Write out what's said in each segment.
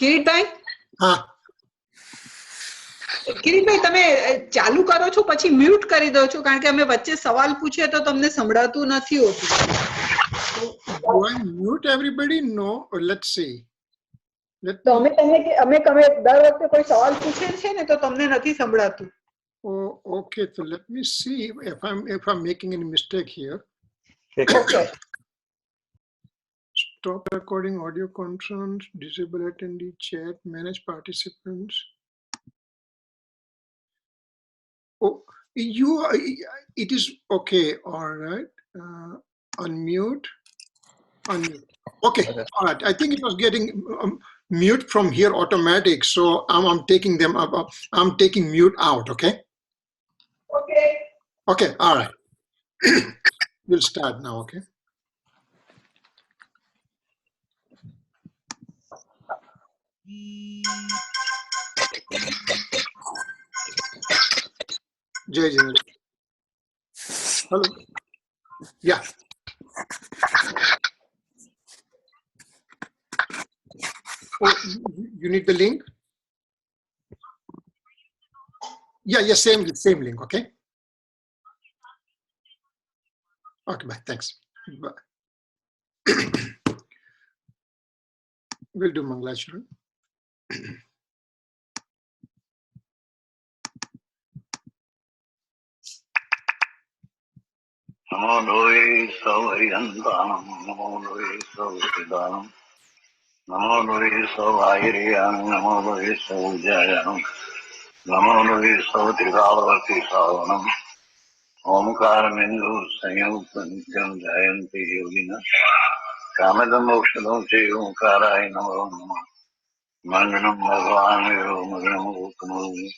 કિરીટભાઈ, હા, કિરીટભાઈ તમે ચાલુ કરો છો પછી મ્યુટ કરી દો છો કારણ કે અમે વચ્ચે સવાલ પૂછીએ તો તમને સંભળાતું નથી હોતું. do I mute everybody? No. Let's see. તો અમે દર વખતે કોઈ સવાલ પૂછે છે ને તો તમને નથી સંભળાતું. Oh, okay. So let me see if I'm making any mistake here. Okay. Stop recording audio conference, disable attendee chat, manage participants. Oh, it is okay. All right. Unmute. Okay. All right. I think it was getting mute from here automatic. So I'm taking them up. I'm taking mute out. Okay. Okay. Okay. All right. We'll start now. Okay. Jai Jai. Hello. Yeah. Oh, you need the link? Yeah, same link, okay? Okay, bye, thanks. Bye. We'll do Mangalacharan. Namo Loe Savariyantam, Namo Loe Savaridanam, Namo Loe Savayiriyam, Namo Loe Savujayam, Namo Loe Savatrikavati Savanam, Omkaramendo Sanyupancham Jayanti Yogina, Kamadam Okshadam Che Omkaraya Namo, Manganam Bhagavanayo, Manganam Ukkamuni,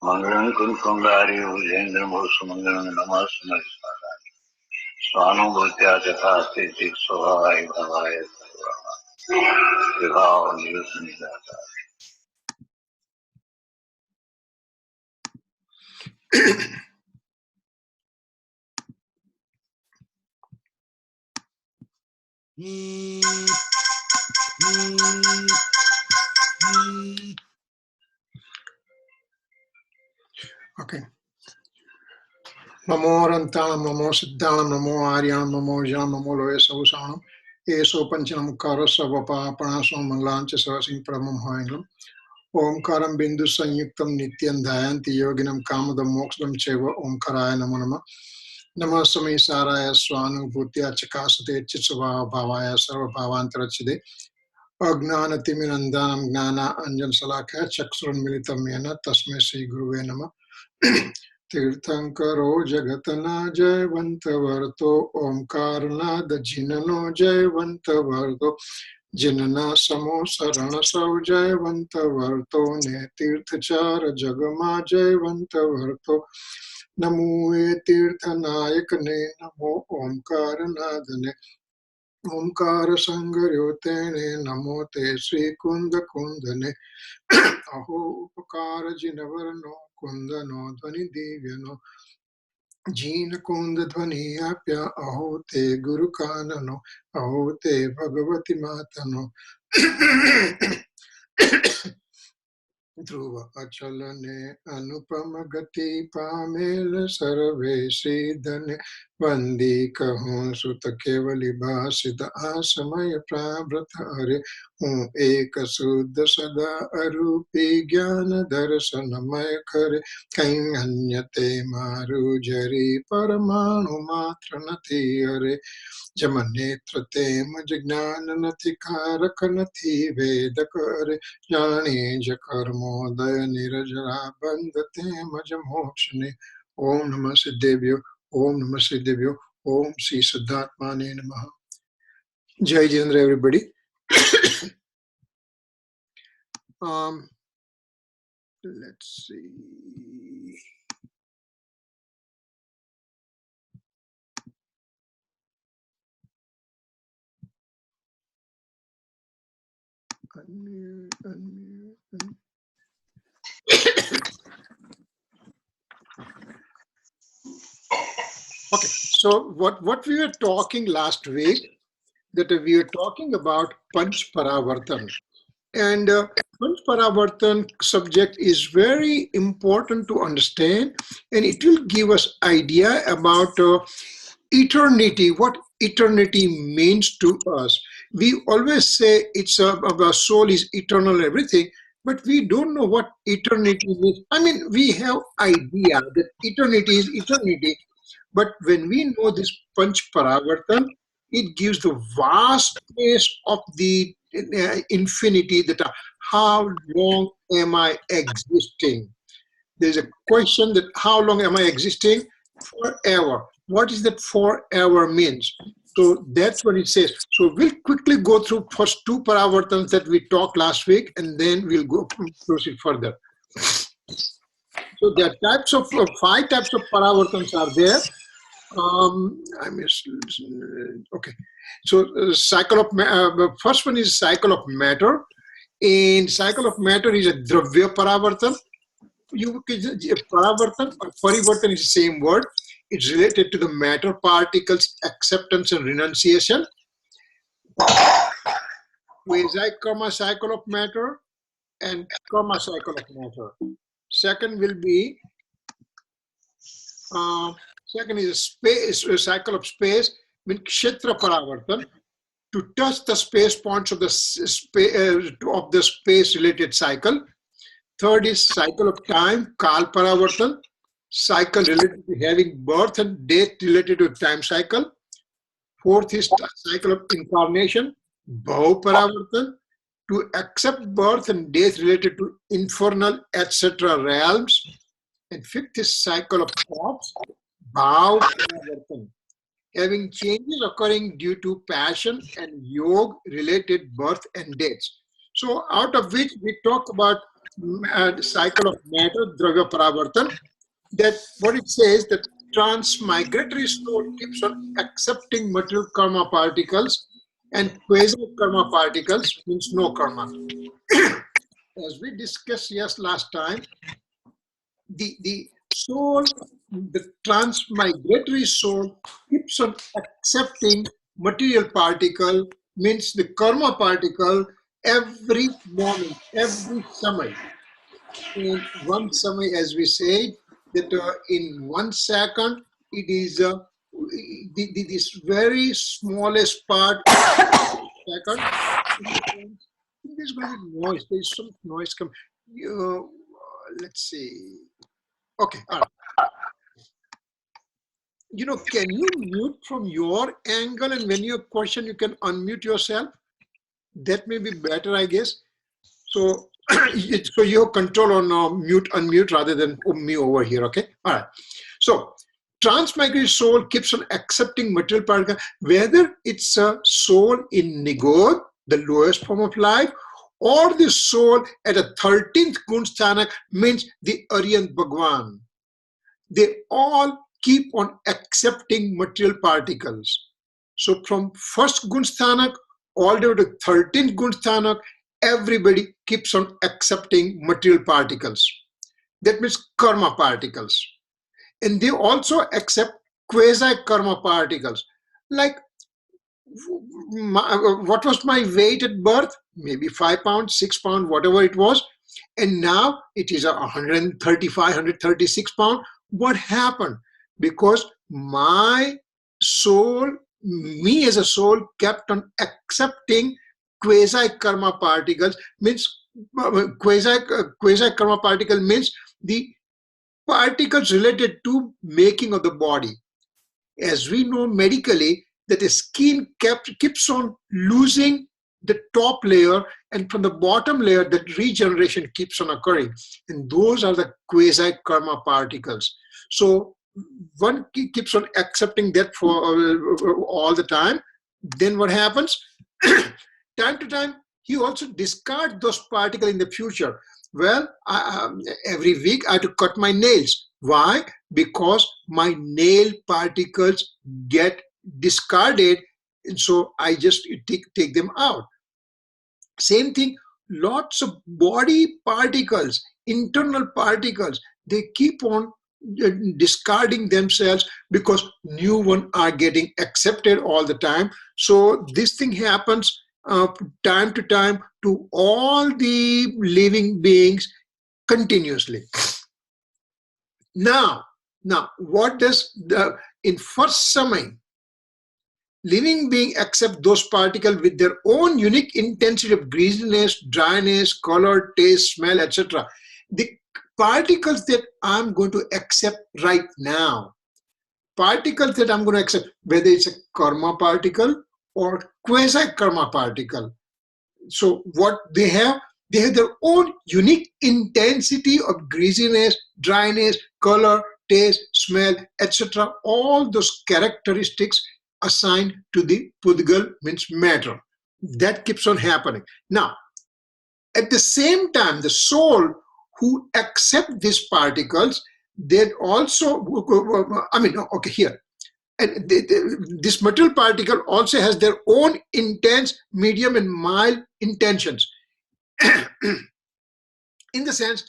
Manganam Kunkundari, Ujendram Osumanganam Namasanari. Swanubhutya Jathasti Swadhay Bhavaya Vivaha Nirusanidata. Okay. Namo Rantanam, Namo Siddhanam, Namo Aryanam, Namo Jam, Namo Loe Savusanam, Eso Panchanam Karasa Vapa Panasam Mangalancha Sarasing Pramam Hoinglam, Omkaram Bindu Sanyuktam Nityan Dayanti Yoginam Kamadam Mokslam Cheva Omkaraya Namo Nama. Nama Samaysaraya Swanubhutya Chakasate Chitsava Bhavaya Sarva Bhavantarachide Agnana Timinandanam Gnana Anjan Salakha Chaksuran Militam Yena Tasme Sri Guruve Nama Tirthankaro Jagatana Jayvantavarto Omkarnad Jinano Jayvantavarto Jinana Samo Sarana Sau Jayvantavarto Ne Tirthachara Jagama Jayvantavarto Namo Tirthanayakane Namo Omkarnadane Omkara Sangaryotene Namo Te Sri Kunda Kundane Aho Upakara Jinavarano Kundano Dhvani Divyano Jina Kunda Dhvani Apya Aho Te Guru Kanano Aho Te Bhagavati Matano Dhruva Achalane Anupamagati Pamel Sarve Siddhane Vandi Kahun Sutta Kevali Bhasita Asamaya Prabhrata Hare Hum Eka Suddha Sada Arupi Jnana Darshanamaya Kare Kain Anyate Maru Jari Paramanu Matranati Hare Jamanetrate Majnananati Karakanati Vedakare Jani Jakarmodaya Nirajara Bandate Majamokshane Om Namah Siddhebhyo Om Namah Siddhebhyo Om Sri Siddhartmane Namaha. Jai Jindra, everybody. Let's see. Unmute. Okay, So what we were talking last week, that we were talking about Panch Paravartan. And Panch Paravartan subject is very important to understand, and it will give us idea about eternity, what eternity means to us. We always say it's our soul is eternal and everything, but we don't know what eternity means. I mean, we have idea that eternity is eternity, but when we know this Panch Paravartan, it gives the vast space of the infinity, that how long am I existing? There's a question that how long am I existing? Forever. What is that forever means? So that's what it says. So we'll quickly go through first two paravartans that we talked last week, and then we'll go proceed further. So there are types of 5 types of paravartans are there. I missed. Okay. So cycle of first one is cycle of matter. In cycle of matter is a dravya paravartan. Paravartan or parivartan is the same word. It's related to the matter particles acceptance and renunciation. Quasi-karma cycle of matter and karma cycle of matter. Second will be second is a space, a cycle of space, means kshetra paravartan, to touch the space points of the space related cycle. Third is cycle of time, kal paravartan, cycle related to having birth and death related to time cycle. Fourth is cycle of incarnation, bhav paravartan, to accept birth and death related to infernal, etc. realms. And fifth is cycle of thoughts, bhav paravartan, having changes occurring due to passion and yoga related birth and deaths. So out of which we talk about the cycle of matter, dravya paravartan, that what it says, that transmigratory soul keeps on accepting material karma particles, and quasi-karma particles means no karma. As we discussed last time, the soul, the transmigratory soul keeps on accepting material particle, means the karma particle, every moment, every samay. In one samay, as we said, that in 1 second, it is this very smallest part second. There's going to be noise. There's some noise coming. Let's see. Okay. All right. You know, can you mute from your angle, and when you question, you can unmute yourself? That may be better, I guess. So, so you have control on mute, unmute rather than me over here. Okay. All right. So, transmigratory soul keeps on accepting material particle, whether it's a soul in Nigod, the lowest form of life, or the soul at a 13th Gunsthanak, means the Aryan Bhagwan. They all keep on accepting material particles. So from first Gunsthanak all the way to 13th Gunsthanak, everybody keeps on accepting material particles. That means karma particles. And they also accept quasi-karma particles. Like, what was my weight at birth? Maybe 5 pounds, 6 pounds, whatever it was. And now it is 135, 136 pounds. What happened? Because my soul, me as a soul, kept on accepting quasi-karma particles, means quasi-karma particle means the particles related to making of the body. As we know medically, that the skin keeps on losing the top layer, and from the bottom layer, that regeneration keeps on occurring. And those are the quasi-karma particles. So one keeps on accepting that for all the time. Then what happens? Time to time, he also discards those particles in the future. Well, every week I have to cut my nails. Why? Because my nail particles get discarded, and so I just take them out. Same thing, lots of body particles, internal particles, they keep on discarding themselves because new one are getting accepted all the time. So this thing happens time to time to all the living beings continuously. Now, what does in first Samay, living being accept those particles with their own unique intensity of greasiness, dryness, color, taste, smell, etc. The particles that I'm going to accept right now, particles that I'm going to accept, whether it's a karma particle or quasi-karma particle. So what they have their own unique intensity of greasiness, dryness, color, taste, smell, etc. All those characteristics assigned to the Pudgal, means matter. That keeps on happening. Now, at the same time, the soul who accept these particles, they also, here. And this material particle also has their own intense, medium, and mild intentions. In the sense,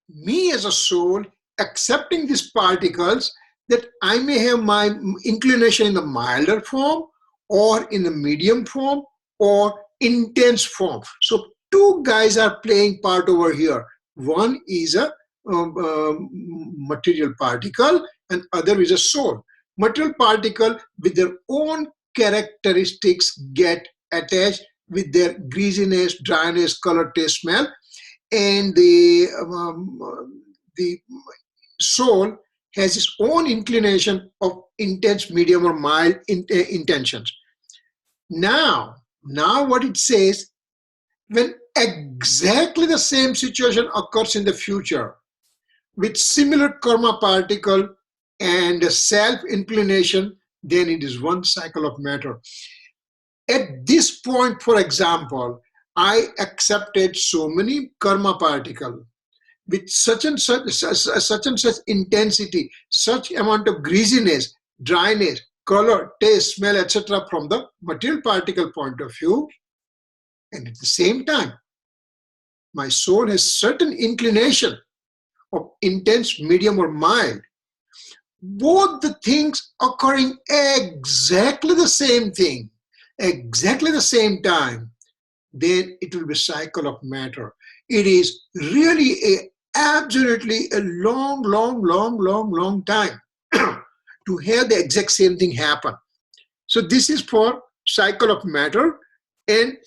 me as a soul accepting these particles, that I may have my inclination in the milder form or in the medium form or intense form. So two guys are playing part over here. One is a material particle and other is a soul. Material particle with their own characteristics get attached with their greasiness, dryness, color, taste, smell, and the soul has its own inclination of intense, medium, or mild intentions. Now what it says, when exactly the same situation occurs in the future with similar karma particle and self-inclination, then it is one cycle of matter. At this point, for example, I accepted so many karma particles with such and such intensity, such amount of greasiness, dryness, color, taste, smell, etc. from the material particle point of view. And at the same time, my soul has certain inclination of intense, medium, or mild. Both the things occurring exactly the same thing, exactly the same time, then it will be cycle of matter. It is really absolutely a long time to have the exact same thing happen. So this is for cycle of matter, and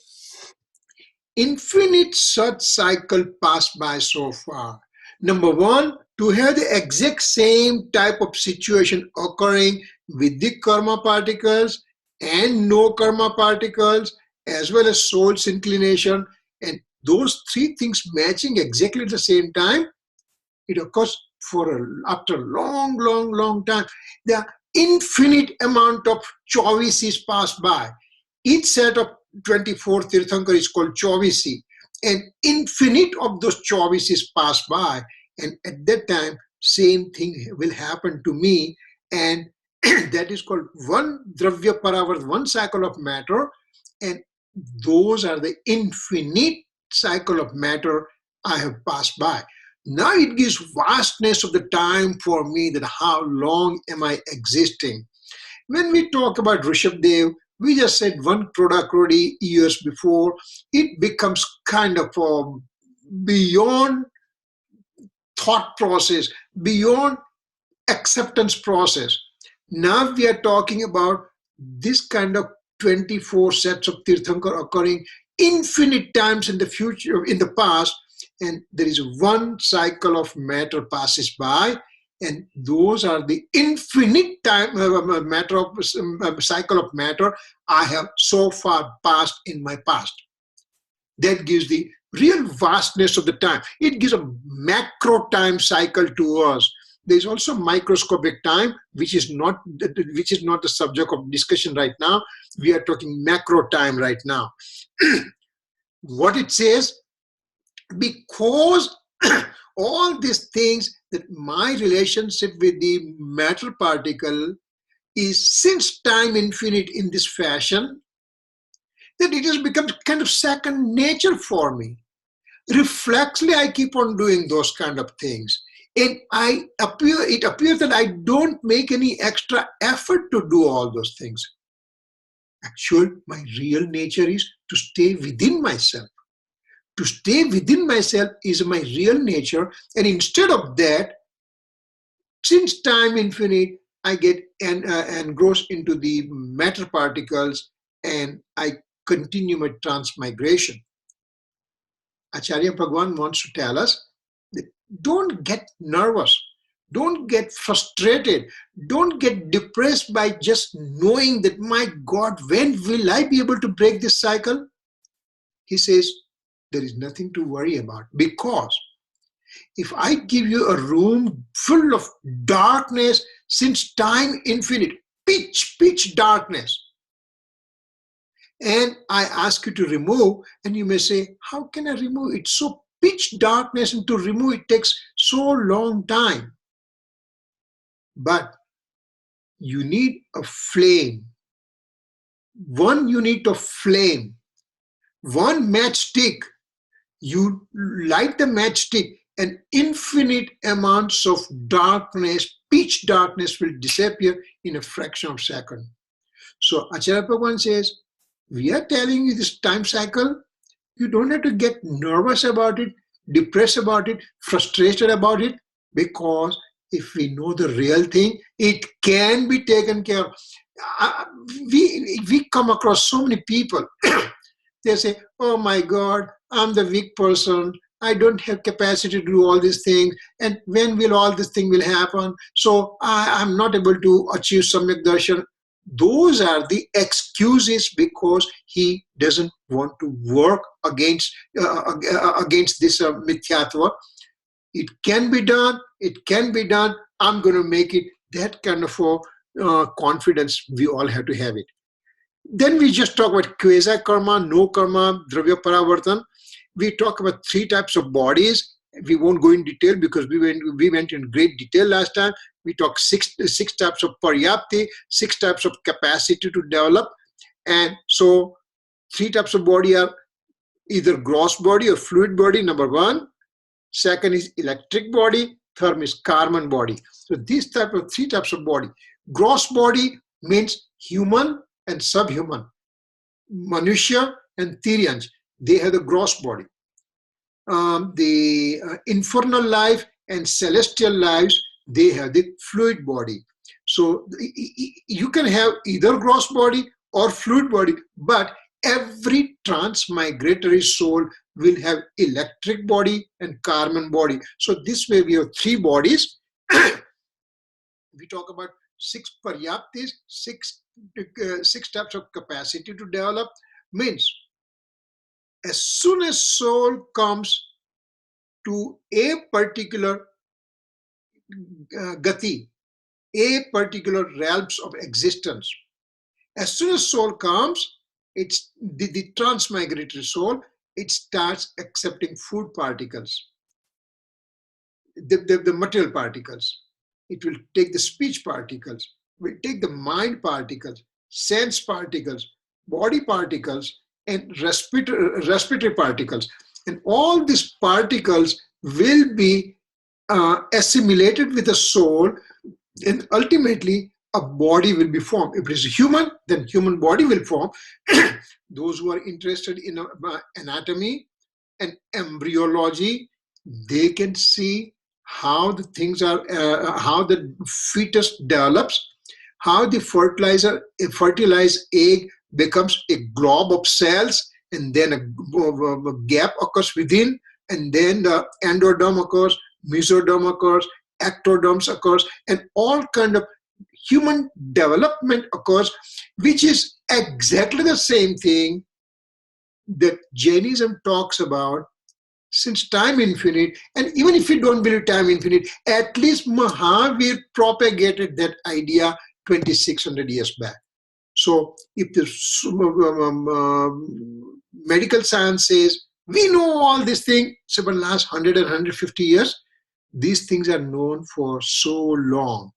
infinite such cycle passed by so far. Number one, to have the exact same type of situation occurring with the karma particles and no karma particles, as well as soul's inclination, and those three things matching exactly at the same time, it occurs after a long time. The infinite amount of chovices pass by. Each set of 24 Tirthankar is called chovisi, and infinite of those chovices pass by, and at that time, same thing will happen to me, and that is called one dravya paravart, one cycle of matter, and those are the infinite cycle of matter I have passed by. Now it gives vastness of the time for me, that how long am I existing. When we talk about Rishabdev, we just said 1 crore years before, it becomes kind of beyond thought process, beyond acceptance process. Now we are talking about this kind of 24 sets of Tirthankar occurring infinite times in the future, in the past, and there is one cycle of matter passes by, and those are the infinite time matter of cycle of matter I have so far passed in my past. That gives the real vastness of the time. It gives a macro time cycle to us. There is also microscopic time, which is not the subject of discussion right now. We are talking macro time right now. What it says, because all these things, that my relationship with the matter particle is since time infinite in this fashion, that it has become kind of second nature for me. Reflexly, I keep on doing those kind of things. And it appears that I don't make any extra effort to do all those things. Actually, my real nature is to stay within myself. To stay within myself is my real nature. And instead of that, since time infinite, I get engrossed into the matter particles and I continue my transmigration. Acharya Bhagwan wants to tell us that don't get nervous, don't get frustrated, don't get depressed by just knowing that, my God, when will I be able to break this cycle? He says, there is nothing to worry about, because if I give you a room full of darkness, since time infinite, pitch darkness, and I ask you to remove, and you may say, how can I remove? It's so pitch darkness, and to remove it takes so long time. But you need a flame, one unit of flame, one matchstick. You light the matchstick, and infinite amounts of darkness, pitch darkness, will disappear in a fraction of a second. So Acharya Bhagwan says, we are telling you this time cycle. You don't have to get nervous about it, depressed about it, frustrated about it, because if we know the real thing, it can be taken care of. We come across so many people. They say, oh my God, I'm the weak person. I don't have capacity to do all these things. And when will all this thing will happen? So I'm not able to achieve Samyak Darshan. Those are the excuses, because he doesn't want to work against this mithyatva. It can be done. It can be done. I'm going to make it. That kind of confidence, we all have to have it. Then we just talk about quasi karma, no karma, dravya paravartan. We talk about 3 types of bodies. We won't go in detail because we went in great detail last time. We talked six types of paryapti, 6 types of capacity to develop. And so 3 types of body are either gross body or fluid body, number 1. Second is electric body. Third is Karman body. So these 3 types of body. Gross body means human and subhuman. Manushya and Tiryans, they have the gross body. The infernal life and celestial lives, they have the fluid body. So you can have either gross body or fluid body, but every transmigratory soul will have electric body and Karman body. So this way we have 3 bodies. We talk about 6 paryaptis, 6 types of capacity to develop. Means as soon as soul comes to a particular gati, a particular realms of existence, as soon as soul comes, it's the transmigratory soul, it starts accepting food particles, the material particles. It will take the speech particles, will take the mind particles, sense particles, body particles, and respiratory particles. And all these particles will be assimilated with the soul, and ultimately a body will be formed. If it is human, then human body will form. Those who are interested in anatomy and embryology, they can see how the things are, how the fetus develops, how the fertilized egg becomes a glob of cells, and then a gap occurs within, and then the endoderm occurs, mesoderm occurs, ectoderms occurs, and all kind of human development occurs, which is exactly the same thing that Jainism talks about since time infinite. And even if you don't believe time infinite, at least Mahavir propagated that idea 2600 years back. So if the medical science says, we know all these things, so for the last 100 and 150 years, these things are known for so long.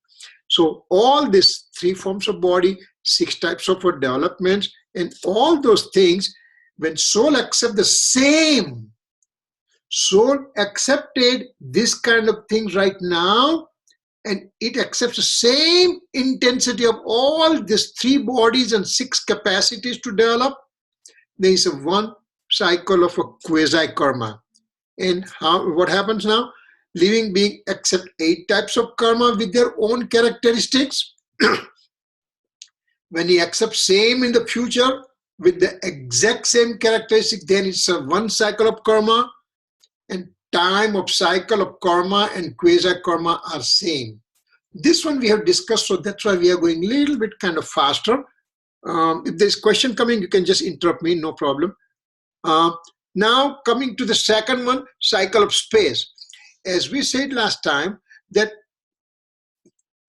So all these 3 forms of body, 6 types of developments, and all those things, when soul accepts the same Soul accepted this kind of things right now, and it accepts the same intensity of all these 3 bodies and 6 capacities to develop. There is a one cycle of a quasi-karma. And what happens now? Living being accept 8 types of karma with their own characteristics. When he accepts same in the future with the exact same characteristic, then it's a one cycle of karma, and time of cycle of karma and quasi-karma are same. This one we have discussed, so that's why we are going a little bit kind of faster. If there's question coming, you can just interrupt me, no problem. Now coming to the second one, cycle of space. As we said last time, that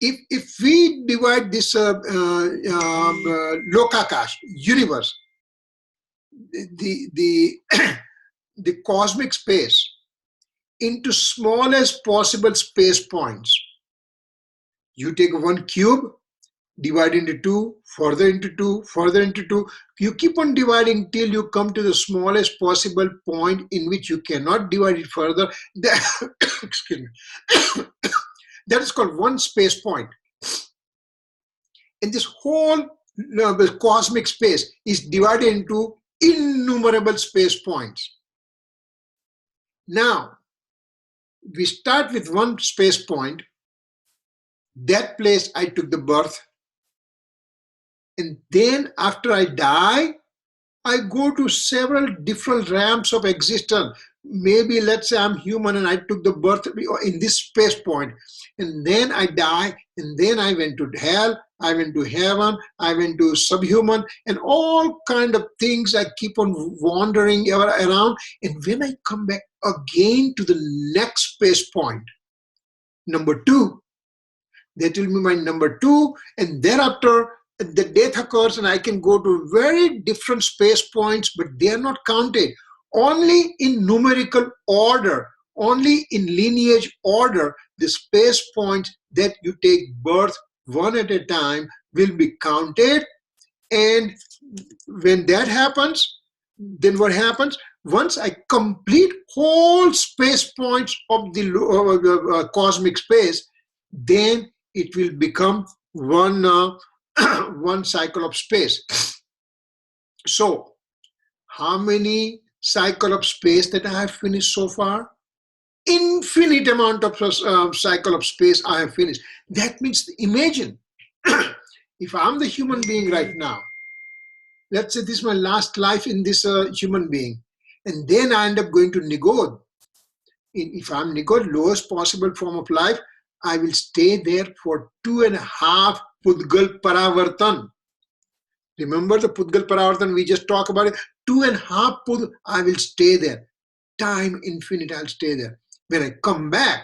if we divide this Lokakash, universe, the cosmic space into smallest possible space points. You take one cube, divide into 2, further into 2, further into 2. You keep on dividing till you come to the smallest possible point in which you cannot divide it further. Excuse me. That is called one space point. And this whole cosmic space is divided into innumerable space points. Now, we start with one space point. That place I took the birth. And then after I die, I go to several different realms of existence. Maybe let's say I'm human and I took the birth in this space point. And then I die, and then I went to hell, I went to heaven, I went to subhuman, and all kind of things I keep on wandering around. And when I come back again to the next space point, number 2, that will be my number 2, and thereafter the death occurs and I can go to very different space points, but they are not counted. Only in numerical order, only in lineage order, the space points that you take birth one at a time will be counted. And when that happens, then what happens? Once I complete whole space points of the cosmic space, then it will become one one cycle of space. So, how many cycle of space that I have finished so far? Infinite amount of cycle of space I have finished. That means, imagine, if I'm the human being right now, let's say this is my last life in this human being, and then I end up going to Nigod. If I'm Nigod, lowest possible form of life, I will stay there for 2.5 Pudgal Paravartan. Remember the Pudgal Paravartan, we just talked about it. 2.5 Pud, I will stay there. Time infinite, I'll stay there. When I come back,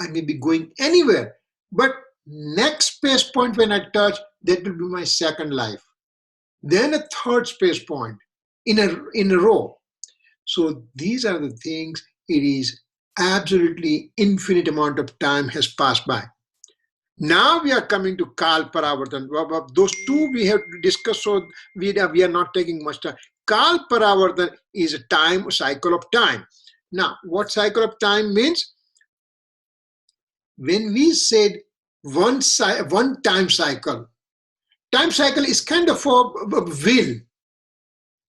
I may be going anywhere. But next space point when I touch, that will be my second life. Then a third space point in a row. So these are the things, it is absolutely infinite amount of time has passed by. Now we are coming to Kal Paravartan. Those two we have discussed, so we are not taking much time. Kal Paravartan is a time, cycle of time. Now, what cycle of time means? When we said one time cycle is kind of a wheel.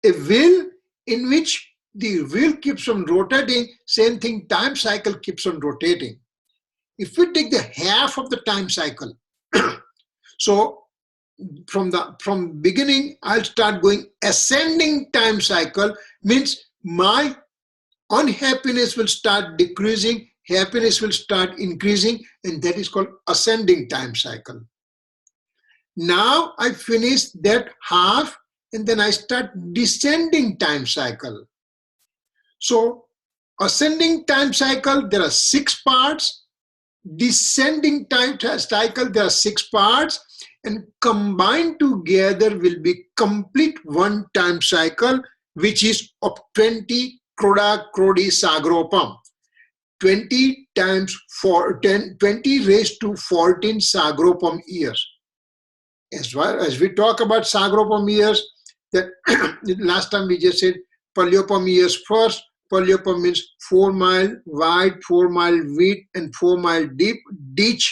A wheel in which the wheel keeps on rotating, same thing, time cycle keeps on rotating. If we take the half of the time cycle, so from beginning, I'll start going ascending time cycle, means my unhappiness will start decreasing, happiness will start increasing, and that is called ascending time cycle. Now I finish that half, and then I start descending time cycle. So ascending time cycle, there are 6 parts. Descending time cycle, there are 6 parts, and combined together will be complete one time cycle, which is of 20 Kroda Krodi Sagropam. 20 times 20 raised to 14 Sagropam years. As we talk about Sagropam years, that last time we just said Palyopam years first, Palyopam means 4 mile wide, 4 mile width, and 4 mile deep ditch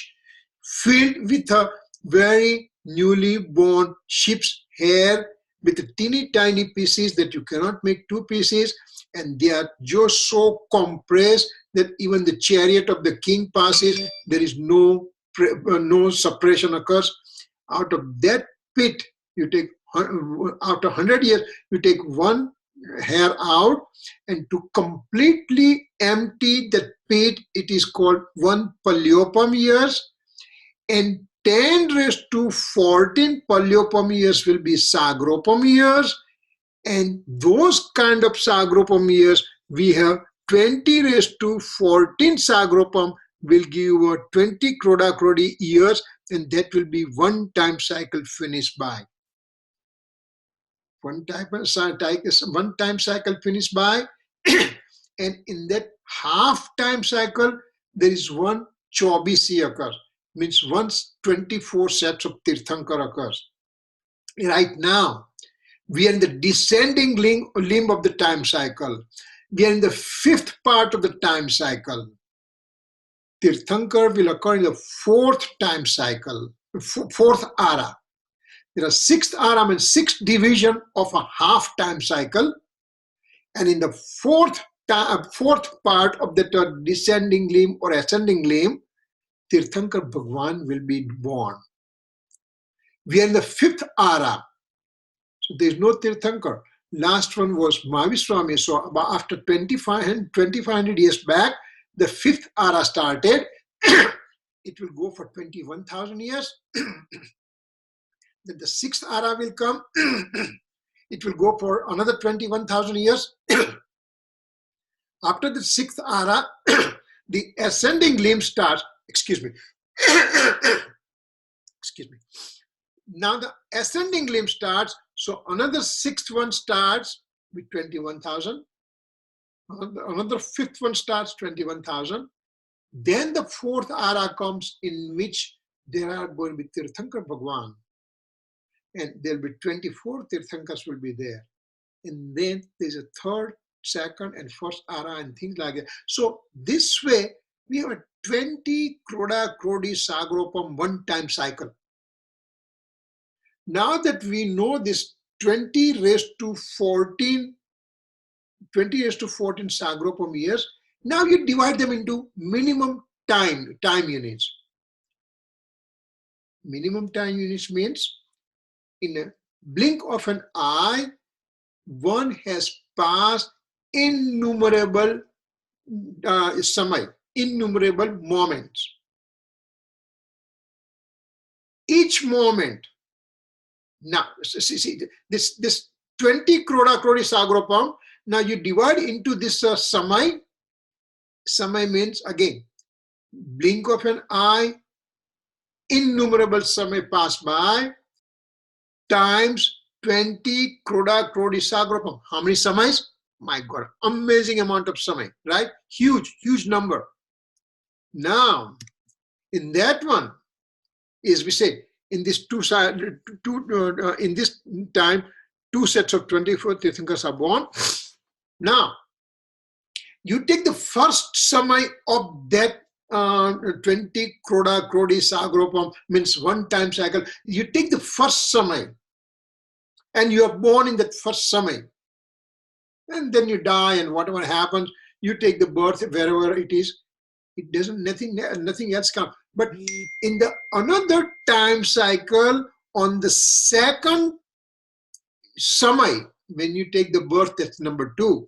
filled with a very newly born sheep's hair with teeny tiny pieces that you cannot make 2 pieces, and they are just so compressed that even the chariot of the king passes, there is no suppression occurs. Out of that pit, you take, after 100 years, you take 1 hair out, and to completely empty that pit, it is called 1 Palyopam years, and 10 raised to 14 Palyopam years will be Sagropam years, and those kind of Sagropam years, we have 20 raised to 14 Sagropam will give you 20 Kroda Krodi years, and that will be 1 time cycle finished by. 1 time cycle finished by, and in that half time cycle, there is 1 Chaubisi occurs, means once 24 sets of Tirthankar occurs. Right now, we are in the descending limb of the time cycle. We are in the 5th part of the time cycle. Tirthankar will occur in the 4th time cycle, 4th ara. There are 6th ara and 6th division of a half time cycle, and in the 4th part of the descending limb or ascending limb, Tirthankar Bhagwan will be born. We are in the 5th ara, so there is no Tirthankar. Last one was Mahaviswami. So after 2500 years back, the 5th ara started. It will go for 21,000 years. Then the 6th ara will come. It will go for another 21,000 years. After the 6th ara, the ascending limb starts. Excuse me. Excuse me. Now the ascending limb starts. So another 6th one starts with 21,000. Another 5th one starts 21,000. Then the 4th ara comes, in which there are going to be Tirthankar Bhagwan. And there will be 24 Tirthankars will be there. And then there's a 3rd, 2nd, and 1st ara and things like that. So this way, we have a 20 Kroda Krodi Sagropam 1 time cycle. Now that we know this 20 raised to 14 Sagropam years, now you divide them into minimum time units. Minimum time units means in a blink of an eye, one has passed innumerable innumerable moments. Each moment. Now, see this 20 Kroda Krodi Sagropam. Now you divide into this Samay. Samay means again, blink of an eye, innumerable Samay pass by, times 20 Kroda Krodi Sagropam. How many Samays? My God, amazing amount of Samay, right? Huge number. Now, in that one, as we said, in this in this time, 2 sets of 24 Tirthankars are born. Now, you take the first Samay of that 20 Kroda Krodi Sagropam, means 1 time cycle. You take the first Samay, and you are born in that first Samay. And then you die, and whatever happens, you take the birth wherever it is. It doesn't, nothing else comes. But in the another time cycle, on the 2nd Samay, when you take the birth, that's number 2.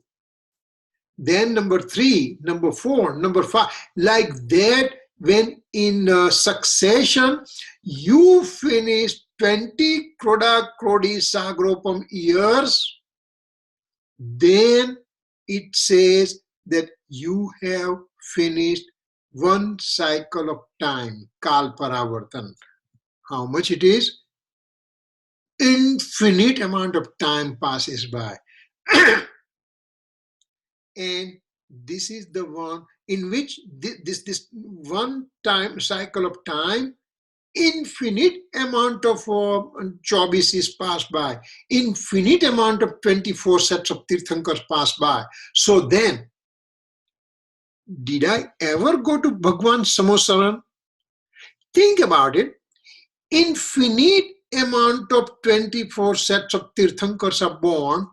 Then number 3, number 4, number 5, like that. When in succession you finish 20 Kroda Krodi Sagropam years, then it says that you have finished 1 cycle of time, Kal Paravartan. How much it is? Infinite amount of time passes by. And this is the one in which this 1 time cycle of time infinite amount of 24 pass by, infinite amount of 24 sets of Tirthankars pass by. So then, did I ever go to Bhagwan Samaysar? Think about it. Infinite amount of 24 sets of Tirthankars are born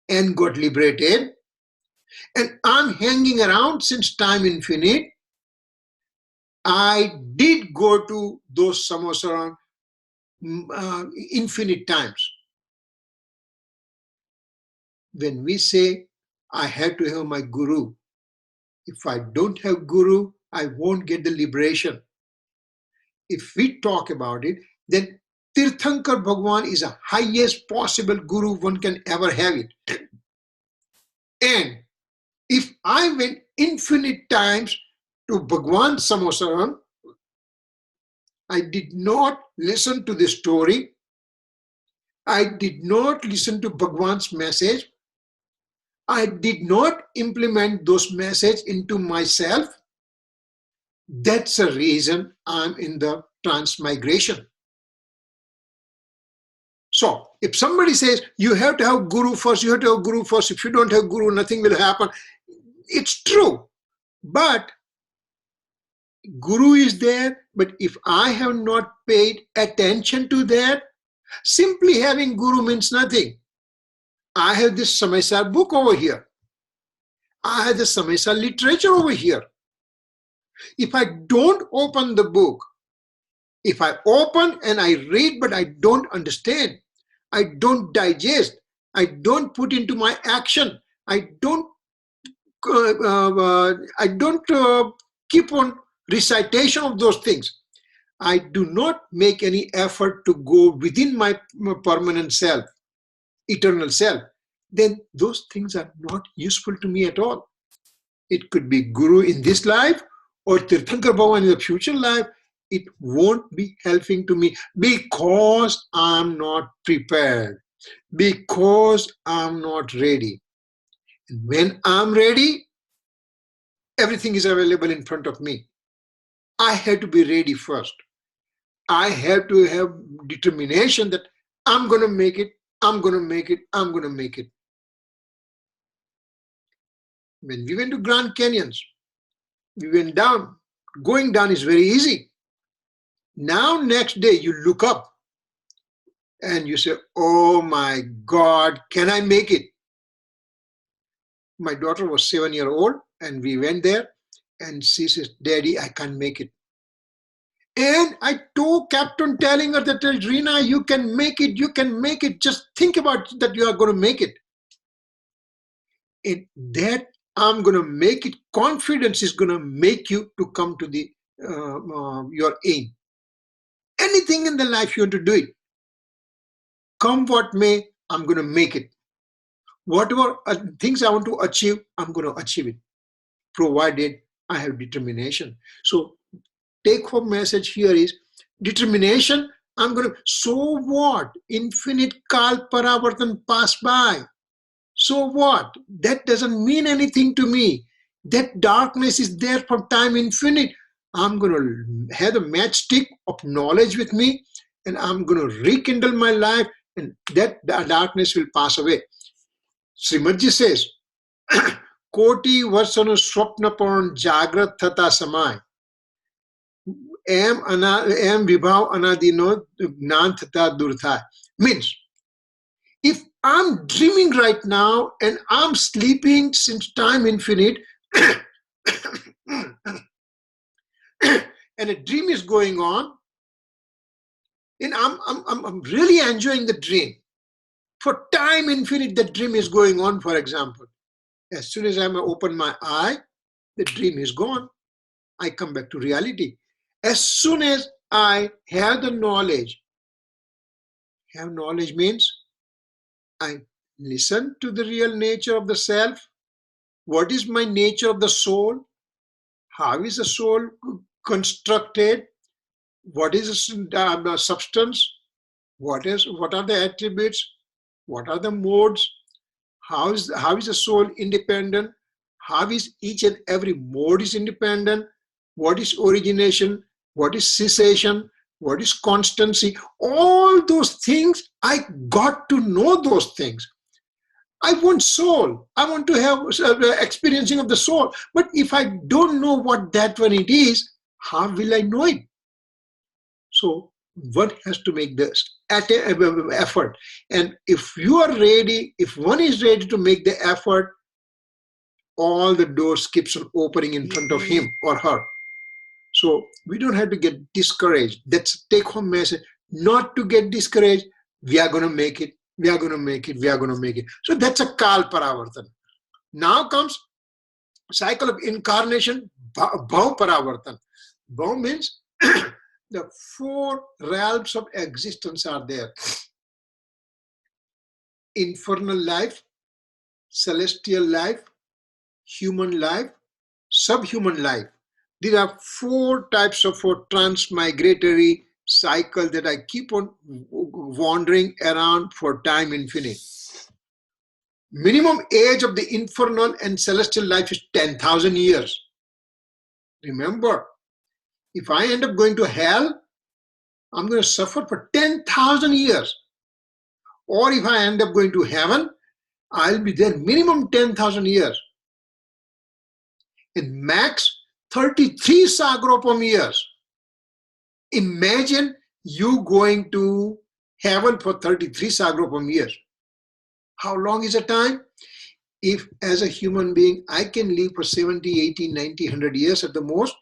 and got liberated. And I'm hanging around since time infinite. I did go to those Samaysar infinite times. When we say, I have to have my guru, if I don't have guru, I won't get the liberation. If we talk about it, then Tirthankar Bhagwan is the highest possible guru one can ever have it. And if I went infinite times to Bhagwan Samaysar, I did not listen to the story. I did not listen to Bhagwan's message. I did not implement those messages into myself. That's the reason I'm in the transmigration. So if somebody says, you have to have guru first, you have to have guru first, if you don't have guru, nothing will happen. It's true. But guru is there, but if I have not paid attention to that, simply having guru means nothing. I have this Samaysar book over here. I have the Samaysar literature over here. If I don't open the book, if I open and I read but I don't understand, I don't digest, I don't put into my action, I don't keep on recitation of those things, I do not make any effort to go within my permanent self, eternal self, then those things are not useful to me at all. It could be guru in this life or Tirthankar Bhagwan in the future life. It won't be helping to me because I'm not prepared, because I'm not ready. And when I'm ready, everything is available in front of me. I have to be ready first. I have to have determination that I'm going to make it, I'm going to make it, I'm going to make it. When we went to Grand Canyons, we went down. Going down is very easy. Now, next day, you look up and you say, oh my God, can I make it? My daughter was 7-year-old and we went there and she says, Daddy, I can't make it. And I kept on telling her that, Reena, you can make it, you can make it. Just think about that you are going to make it. And that I'm going to make it, confidence is going to make you to come to the your aim. Anything in the life you want to do it. Come what may, I'm going to make it. Whatever things I want to achieve, I'm going to achieve it, provided I have determination. So take home message here is determination. I'm going to, so what? Infinite Kal Paravartan pass by. So what? That doesn't mean anything to me. That darkness is there for time infinite. I'm going to have a matchstick of knowledge with me and I'm going to rekindle my life and that darkness will pass away. Srimadji says, Koti varsano swapnapan jagrat thata samay. Am vibhav anadino gnan thata durtha. Means, if I'm dreaming right now and I'm sleeping since time infinite and a dream is going on and I'm really enjoying the dream. For time infinite, the dream is going on, for example. As soon as I open my eye, the dream is gone. I come back to reality. As soon as I have the knowledge, have knowledge means I listen to the real nature of the self. What is my nature of the soul? How is the soul constructed? What is the substance? What are the attributes? What are the modes? How is the soul independent? How is each and every mode is independent? What is origination? What is cessation? what is constancy? All those things, I got to know those things. I want soul. I want to have experiencing of the soul. But if I don't know what that one it is, how will I know it? So one has to make this effort. And if you are ready, if one is ready to make the effort, all the doors keeps on opening in front of him or her. So we don't have to get discouraged. That's a take-home message. Not to get discouraged. We are going to make it. We are going to make it. We are going to make it. So that's a Kal Paravartan. Now comes cycle of incarnation, Bhav Paravartan. Bhav means the 4 realms of existence are there. Infernal life, celestial life, human life, subhuman life. These are 4 types of transmigratory cycle that I keep on wandering around for time infinite. Minimum age of the infernal and celestial life is 10,000 years. Remember, if I end up going to hell, I'm going to suffer for 10,000 years. Or if I end up going to heaven, I'll be there minimum 10,000 years. And max 33 Sagropam years. Imagine you going to heaven for 33 Sagropam years. How long is the time? If as a human being, I can live for 70, 80, 90, 100 years at the most,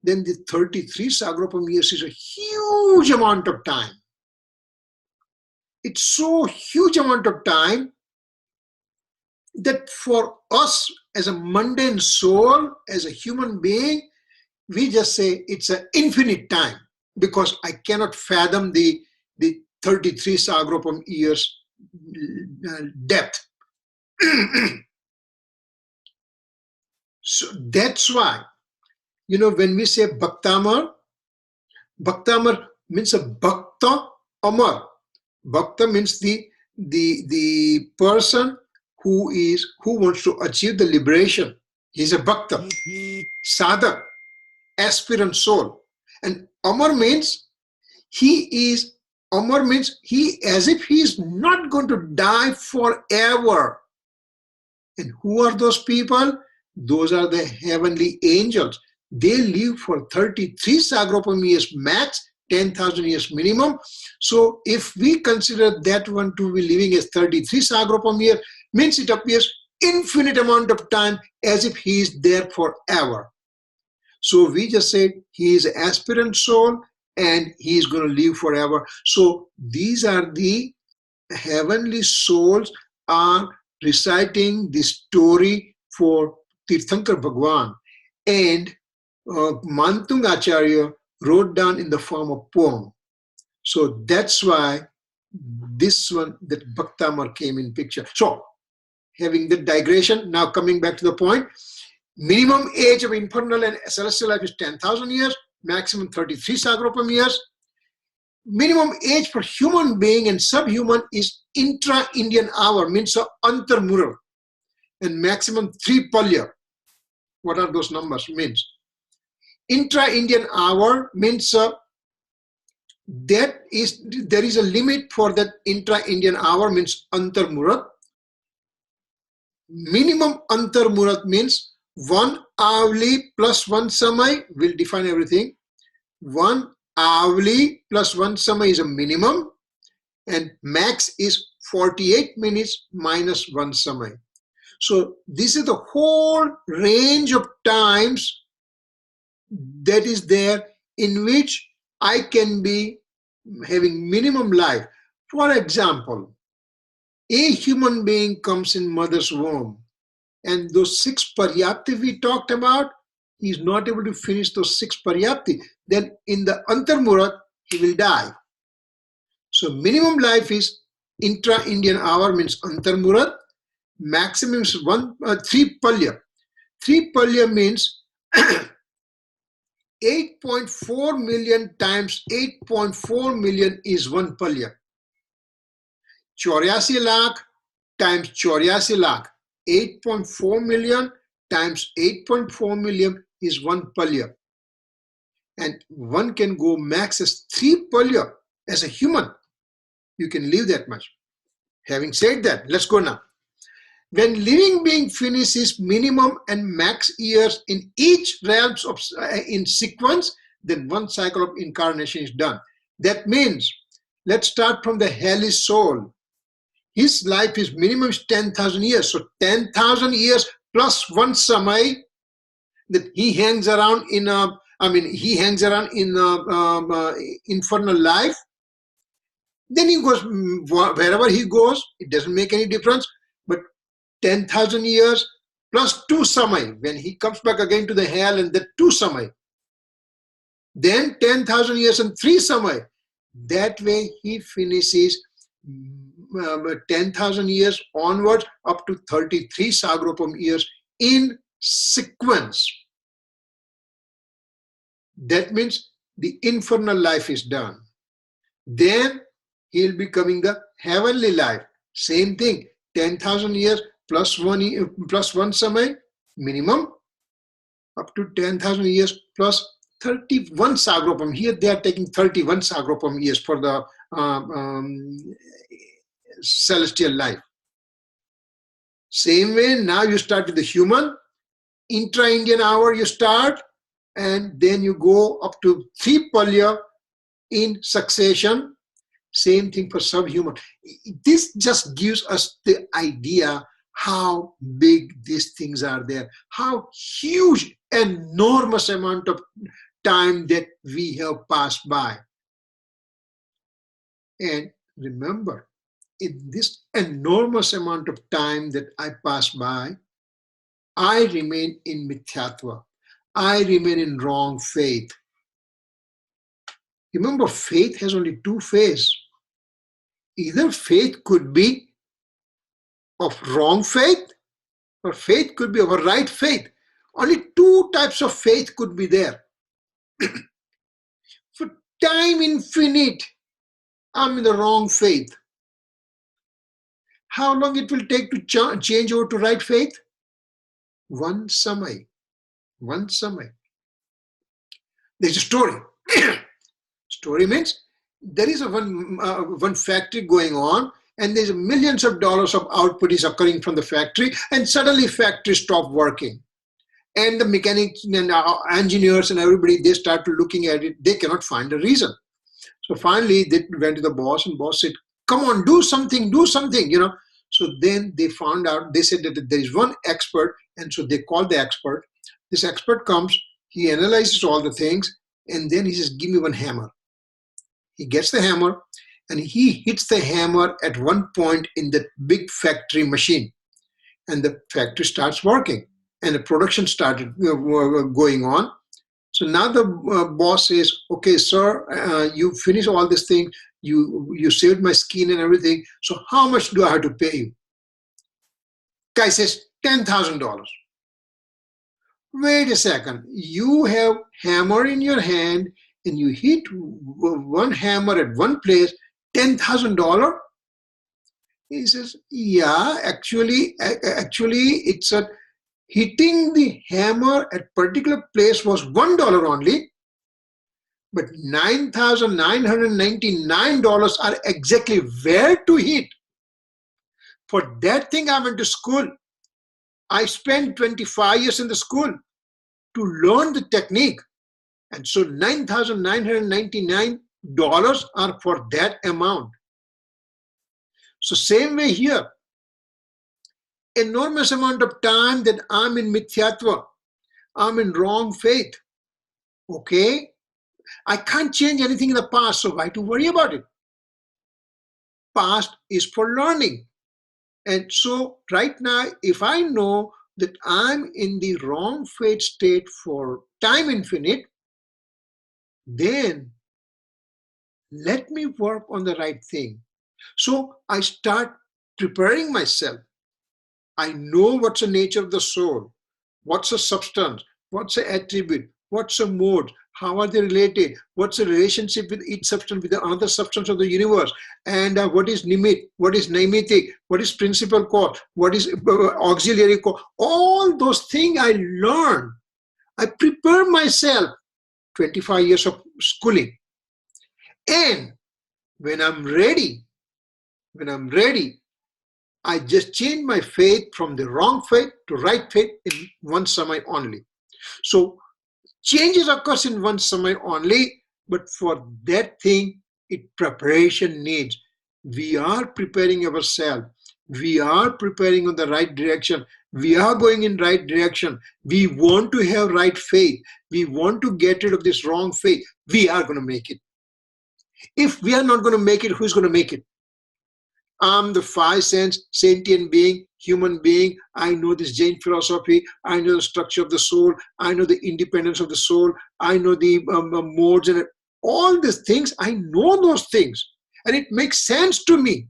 then the 33 Sagropam years is a huge amount of time. It's so huge amount of time that for us as a mundane soul, as a human being, we just say it's an infinite time because I cannot fathom the 33 Sagropam years depth. So that's why, when we say Bhaktamar, Bhaktamar means a Bhakta Amar. Bhakta means the person who wants to achieve the liberation. He's a Bhakta, Sadhak, aspirant soul. And Amar means Amar means he as if he is not going to die forever. And who are those people? Those are the heavenly angels. They live for 33 Sagropam years max, 10,000 years minimum. So if we consider that one to be living as 33 Sagropam years, means it appears infinite amount of time as if he is there forever. So we just said he is an aspirant soul and he is going to live forever. So these are the heavenly souls are reciting the story for Tirthankar Bhagwan, and Mantung Acharya wrote down in the form of poem. So that's why this one, that Bhaktamar came in picture. So having the digression, now coming back to the point, minimum age of infernal and celestial life is 10,000 years, maximum 33 Sagropam years. Minimum age for human being and subhuman is intra-Indian hour, means antarmural, and maximum 3 palya. What are those numbers? Means intra-Indian hour means there is a limit for that intra-Indian hour, means antarmurat. Minimum antarmurat means 1 avli plus 1 samay will define everything. 1 avli plus 1 samay is a minimum, and max is 48 minutes minus 1 samay. So this is the whole range of times that is there in which I can be having minimum life. For example, a human being comes in mother's womb, and those 6 paryapti we talked about, he is not able to finish those 6 paryapti. Then in the antarmurat, he will die. So minimum life is intra-Indian hour, means antarmurat. Maximum is 3 palya. 3 palya means 8.4 million times 8.4 million is 1 palya. 84 lakh times 84 lakh. 8.4 million times 8.4 million is 1 palya. And one can go max as 3 palya as a human. You can live that much. Having said that, let's go now. When living being finishes minimum and max years in each realms of in sequence, then one cycle of incarnation is done. That means, let's start from the hellish soul. His life is minimum 10,000 years. So 10,000 years plus one samay that he hangs around in infernal life. Then he goes wherever he goes. It doesn't make any difference. But 10,000 years plus 2 samay. When he comes back again to the hell and the 2 samay. Then 10,000 years and 3 samay. That way he finishes 10,000 years onwards up to 33 Sagropam years in sequence. That means the infernal life is done. Then he'll be coming the heavenly life. Same thing, 10,000 years plus one samay minimum up to 10,000 years plus 31 Sagropam. Here they are taking 31 Sagropam years for the celestial life. Same way, now you start with the human, intra-Indian hour you start, and then you go up to 3 palya in succession. Same thing for subhuman. This just gives us the idea how big these things are there, how huge, enormous amount of time that we have passed by. And remember, in this enormous amount of time that I pass by, I remain in mithyatva. I remain in wrong faith. Remember, faith has only 2 phases. Either faith could be of wrong faith, or faith could be of a right faith. Only 2 types of faith could be there. For time infinite, I'm in the wrong faith. How long it will take to change over to right faith? One samay. One samay. There's a story. Story means there is one factory going on, and there's millions of dollars of output is occurring from the factory, and suddenly factory stopped working. And the mechanics and engineers and everybody, they start looking at it. They cannot find a reason. So finally, they went to the boss, and boss said, "Come on, do something, you know." So then they found out, they said that there is one expert, and so they called the expert. This expert comes, he analyzes all the things, and then he says, "Give me one hammer." He gets the hammer, and he hits the hammer at one point in the big factory machine, and the factory starts working, and the production started going on. So now the boss says, "Okay, sir, you finish all this thing. You saved my skin and everything. So how much do I have to pay you?" Guy says, $10,000. Wait a second. You have hammer in your hand and you hit one hammer at one place, $10,000? He says, "Yeah, actually, it's a hitting the hammer at particular place was $1 only, but $9,999 are exactly where to hit. For that thing, I went to school. I spent 25 years in the school to learn the technique. And so $9,999 are for that amount." So same way here, enormous amount of time that I'm in mithyatva, I'm in wrong faith. Okay, I can't change anything in the past, so why to worry about it? Past is for learning. And so right now, if I know that I'm in the wrong faith state for time infinite, then let me work on the right thing. So I start preparing myself. I know what's the nature of the soul, what's a substance, what's an attribute, what's a mode, how are they related, what's the relationship with each substance with another substance of the universe, and what is nimit, what is naimitic, what is principal core, what is auxiliary core. All those things I learn. I prepare myself 25 years of schooling. And when I'm ready, I just change my faith from the wrong faith to right faith in one samay only. So changes occurs in one samay only, but for that thing, preparation needs. We are preparing ourselves. We are preparing on the right direction. We are going in right direction. We want to have right faith. We want to get rid of this wrong faith. We are going to make it. If we are not going to make it, who's going to make it? I'm the five sense sentient being, human being. I know this Jain philosophy. I know the structure of the soul. I know the independence of the soul. I know the modes and all these things. I know those things. And it makes sense to me.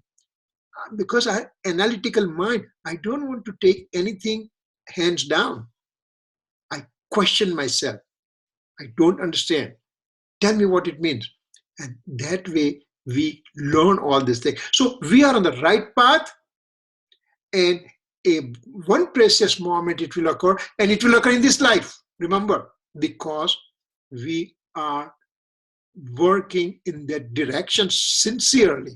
Because I have analytical mind. I don't want to take anything hands down. I question myself. I don't understand. Tell me what it means. And that way, we learn all these things. So we are on the right path, and one precious moment it will occur, and it will occur in this life. Remember, because we are working in that direction sincerely.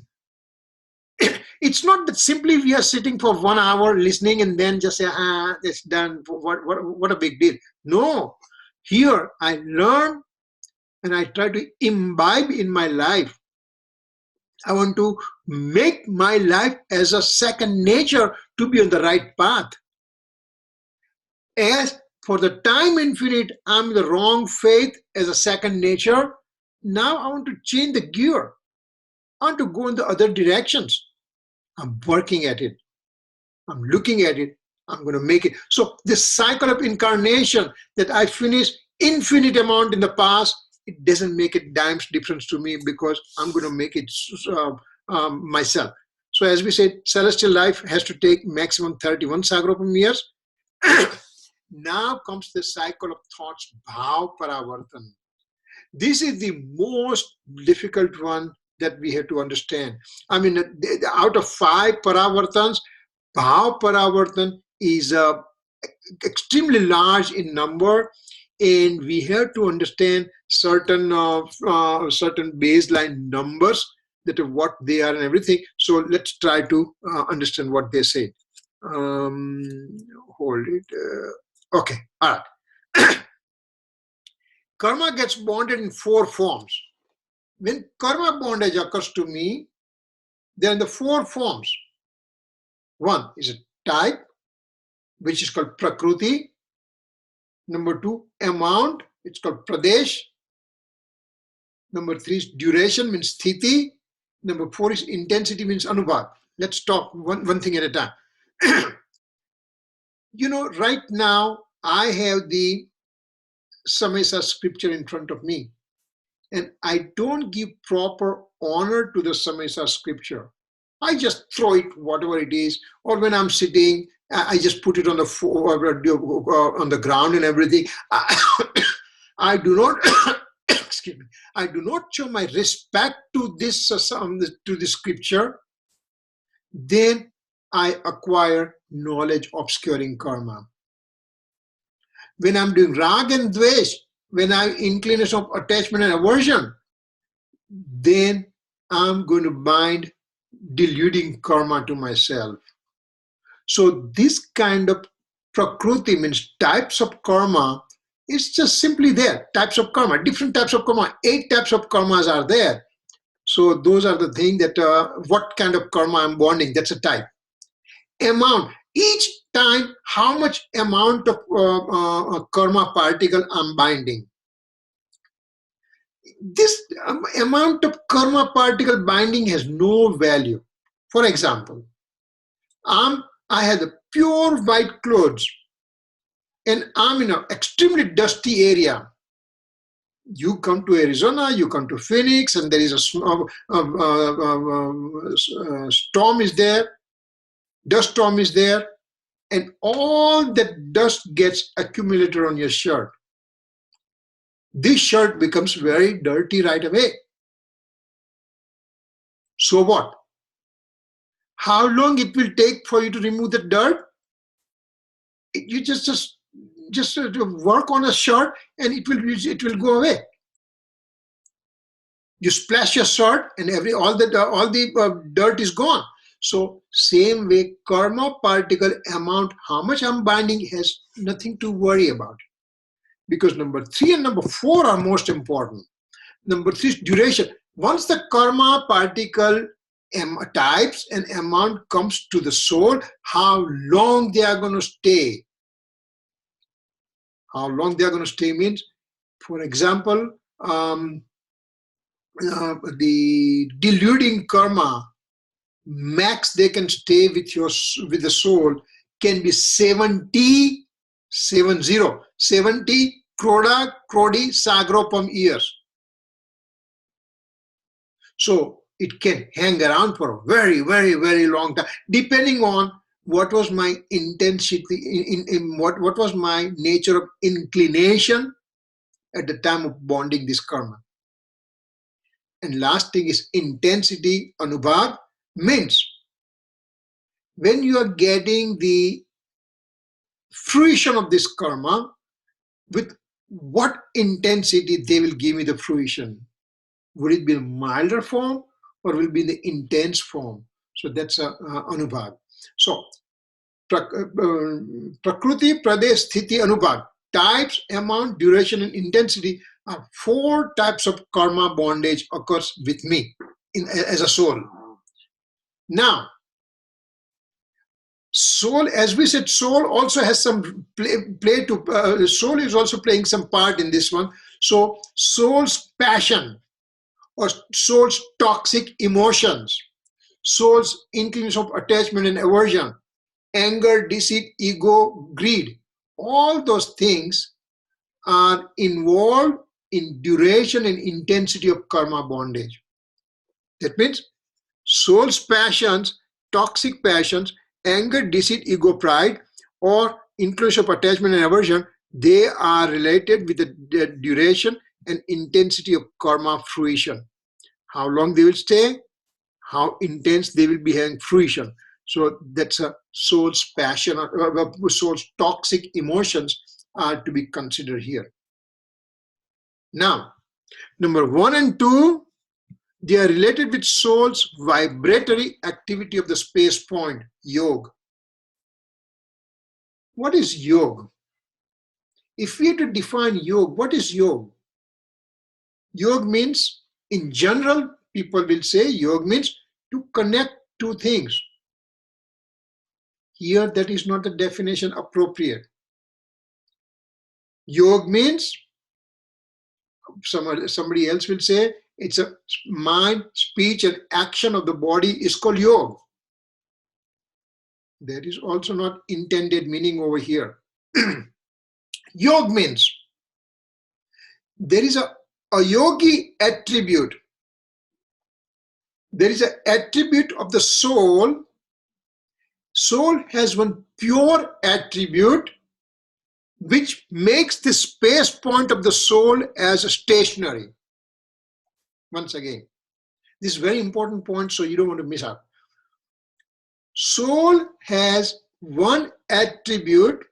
It's not that simply we are sitting for 1 hour listening and then just say, it's done. What a big deal. No, here I learn and I try to imbibe in my life. I want to make my life as a second nature to be on the right path. As for the time infinite, I'm the wrong faith as a second nature. Now I want to change the gear. I want to go in the other directions. I'm working at it. I'm looking at it. I'm going to make it. So this cycle of incarnation that I finished infinite amount in the past, it doesn't make a dime's difference to me because I'm going to make it myself. So as we said, celestial life has to take maximum 31 Sagrapam years. Now comes the cycle of thoughts, bhav paravartan. This is the most difficult one that we have to understand. I mean, out of 5 paravartans, bhav paravartan is extremely large in number, and we have to understand certain baseline numbers that are what they are and everything. So let's try to understand what they say. Hold it. Okay, all right. Karma gets bonded in 4 forms. When karma bondage occurs to me, there are the 4 forms. One is a type, which is called Prakruti. Number 2, amount, it's called Pradesh. Number 3 is duration, means Sthiti. Number 4 is intensity, means Anubhav. Let's talk one thing at a time. You know, right now, I have the Samaysar scripture in front of me. And I don't give proper honor to the Samaysar scripture. I just throw it, whatever it is, or when I'm sitting, I just put it on the ground and everything. I do not, excuse me, I do not show my respect to this to the scripture. Then I acquire knowledge obscuring karma. When I'm doing rag and dvesh, when I have inclination of attachment and aversion, then I'm going to bind deluding karma to myself. So this kind of prakruti, means types of karma, is just simply there. Types of karma, different types of karma, 8 types of karmas are there. So those are the things that what kind of karma I'm bonding, that's a type. Amount, each time how much amount of karma particle I'm binding. This amount of karma particle binding has no value. For example, I had a pure white clothes and I'm in an extremely dusty area. You come to Arizona, you come to Phoenix, and there is a storm is there, dust storm is there, and all that dust gets accumulated on your shirt. This shirt becomes very dirty right away. So what? How long it will take for you to remove the dirt? You just work on a shirt and it will go away. You splash your shirt and all the dirt is gone. So same way, karma particle amount, how much I'm binding, has nothing to worry about, because number 3 and number 4 are most important. Number 3 is duration. Once the karma particle types and amount comes to the soul, how long they are going to stay. How long they are going to stay means, for example, the deluding karma, max they can stay with the soul can be 70 kroda krodi sagropam years. So it can hang around for a very, very, very long time, depending on what was my intensity, what was my nature of inclination at the time of bonding this karma. And last thing is intensity anubhav, means when you are getting the fruition of this karma, with what intensity they will give me the fruition. Would it be in a milder form or will it be in the intense form? So that's anubhav. So Prakriti, Pradesh, Sthiti, Anubhav. Types, amount, duration, and intensity are 4 types of karma bondage occurs with me as a soul. Now, soul, as we said, soul also has some play to, soul is also playing some part in this one. So soul's passion or soul's toxic emotions, soul's inclination of attachment and aversion, anger, deceit, ego, greed, all those things are involved in duration and intensity of karma bondage. That means soul's passions, toxic passions, anger, deceit, ego, pride, or inclination of attachment and aversion, they are related with the duration and intensity of karma fruition. How long they will stay, how intense they will be having fruition. So that's a soul's passion, soul's toxic emotions are to be considered here. Now, number 1 and 2, they are related with soul's vibratory activity of the space point, yoga. What is yoga? If we have to define yoga, what is yoga? Yoga means, in general, people will say yoga means to connect 2 things. Here, that is not the definition appropriate. Yoga means, somebody else will say, it's a mind, speech, and action of the body is called yoga. That is also not intended meaning over here. Yoga means there is a yogi attribute. There is an attribute of the soul. Soul has one pure attribute which makes the space point of the soul as a stationary. Once again, this is a very important point, so you don't want to miss out. Soul has one attribute,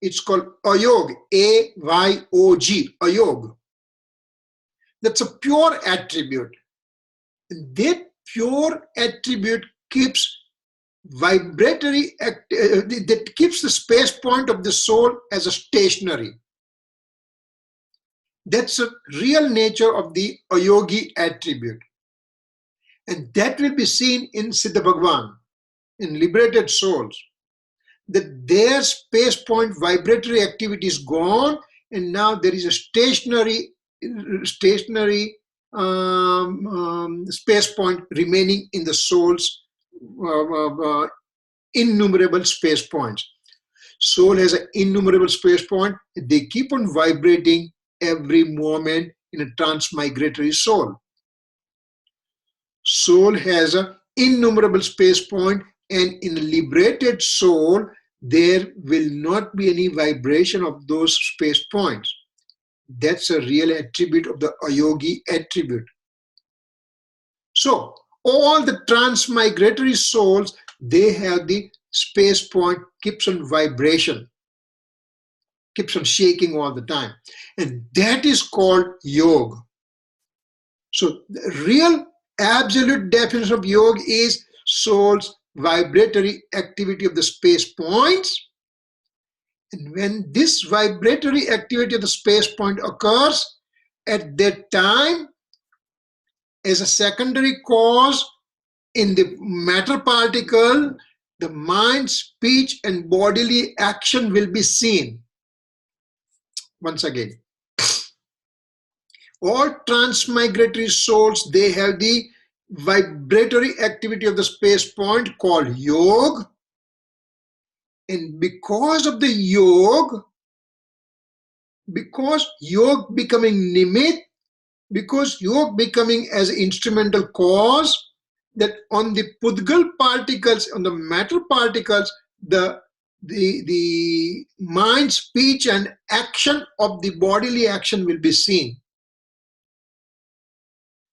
it's called ayog, A-Y-O-G, ayog. That's a pure attribute. That pure attribute keeps vibratory, that keeps the space point of the soul as a stationary. That's a real nature of the ayogi attribute. And that will be seen in Siddha Bhagavan, in liberated souls, that their space point vibratory activity is gone, and now there is a stationary space point remaining in the soul's innumerable space points. Soul has an innumerable space point. They keep on vibrating every moment in a transmigratory soul. Soul has an innumerable space point, and in a liberated soul, there will not be any vibration of those space points. That's a real attribute of the ayogi attribute. So, all the transmigratory souls, they have the space point keeps on vibration, keeps on shaking all the time. And that is called yoga. So the real absolute definition of yoga is soul's vibratory activity of the space points. And when this vibratory activity of the space point occurs, at that time, as a secondary cause in the matter particle, the mind, speech, and bodily action will be seen. Once again, all transmigratory souls, they have the vibratory activity of the space point called yoga. And because of the yoga, because yoga becoming nimit, because yoga becoming as instrumental cause, that on the pudgal particles, on the matter particles, the mind, speech, and action of the bodily action will be seen.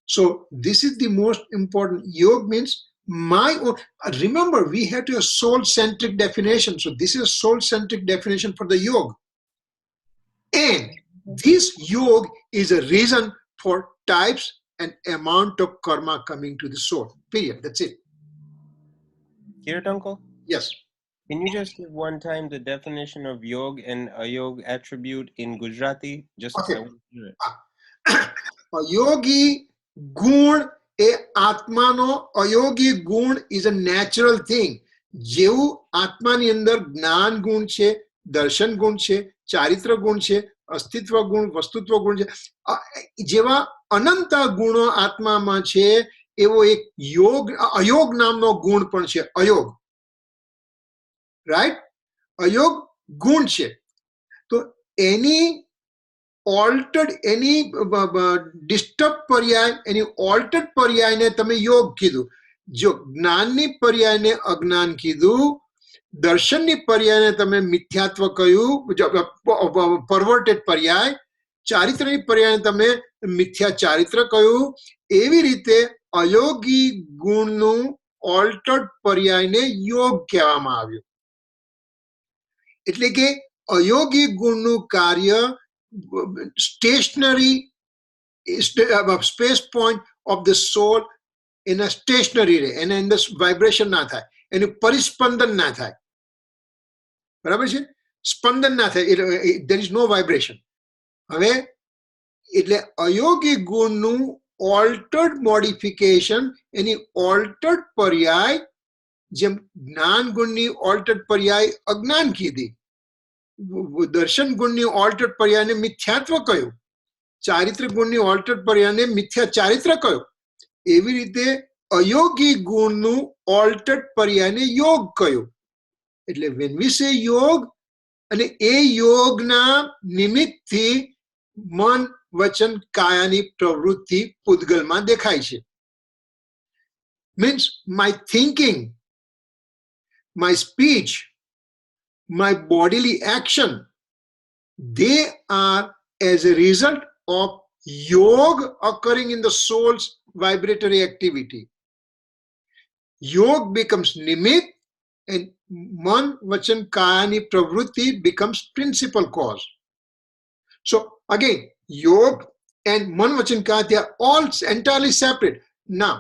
So this is the most important. Yoga means my own. Remember, we have to have soul-centric definition. So this is a soul-centric definition for the yoga. And this yoga is a reason for types and amount of karma coming to the soul. Period. That's it. Kirit, uncle? Yes. Can you just give one time the definition of yoga and ayog attribute in Gujarati? Just Okay. I want to hear it. Ayogi gun એ આત્માનો અયોગી ગુણ is a natural thing. જેવું આત્માની અંદર જ્ઞાન ગુણ છે, દર્શન ગુણ છે, ચારિત્ર ગુણ છે, અસ્તિત્વ ગુણ, વસ્તુત્વ ગુણ છે, જેવા અનંત ગુણો આત્મામાં છે, એવો એક યોગ અયોગ નામનો ગુણ પણ છે. અયોગ, રાઈટ? અયોગ ગુણ છે. તો એની altered, any disturbed पर्याय, any altered पर्याय ने तमे योग कीधु. जो ज्ञाननी पर्याय ने अज्ञान कीधु, दर्शननी पर्याय ने तमे मिथ्यात्व कह्यु, perverted पर्याय, चारित्रनी पर्याय ने तमे मिथ्या चारित्र कह्यु. एवी रीते अयोगी गुणनु altered पर्याय ने योग कहेवामां आव्युं. એટલે કે અયોગી ગુણનું કાર્ય stationary space point of the soul in a stationary ray, and in this vibration ના થાય, એનું પરિસ્પંદન ના થાય. બરાબર છે? સ્પંદન ના થાય, there is no vibration. હવે એટલે અયોગી ગુણનું altered modification, એની altered પર્યાય, જેમ જ્ઞાન ગુણની altered પર્યાય અજ્ઞાન કીધી, દર્શન ગુણની ઓલ્ટર્ડ પર્યાયને મિથ્યાત્વ કહ્યું, ચારિત્ર ગુણની ઓલ્ટર્ડ પર્યાયને મિથ્યા ચારિત્ર કહ્યું. એવી રીતે અયોગી ગુણનું ઓલ્ટર્ડ પર્યાયને યોગ કહ્યું. એટલે when we say યોગ, અને એ યોગના નિમિત્તથી મન, વચન, કાયાની પ્રવૃત્તિ પૂદગલમાં દેખાય છે. Means my thinking, my speech, my bodily action, they are as a result of yoga occurring in the soul's vibratory activity. Yoga becomes nimit, and man, vachan, kayani pravrutti becomes principal cause. So again, yoga and man, vachan, kaya, they are all entirely separate. Now,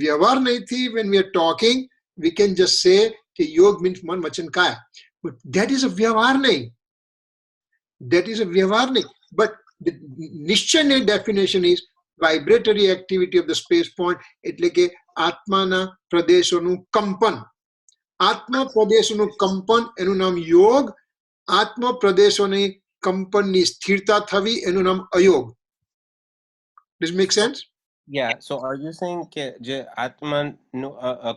vyavhar nahi, when we are talking, we can just say कि योग means मन वचन काया, but that is a व्यवहार नहीं. That is a व्यवहार नहीं. But the निश्चय definition is vibratory activity of the space point. એટલે કે આત્માના પ્રદેશોનું કંપન, આત્મા પ્રદેશોનું કંપન, એનું નામ યોગ. આત્મા પ્રદેશોની કંપનની સ્થિરતા થવી, એનું નામ અયોગ. Does it make sense? Yeah. So are you saying that Atman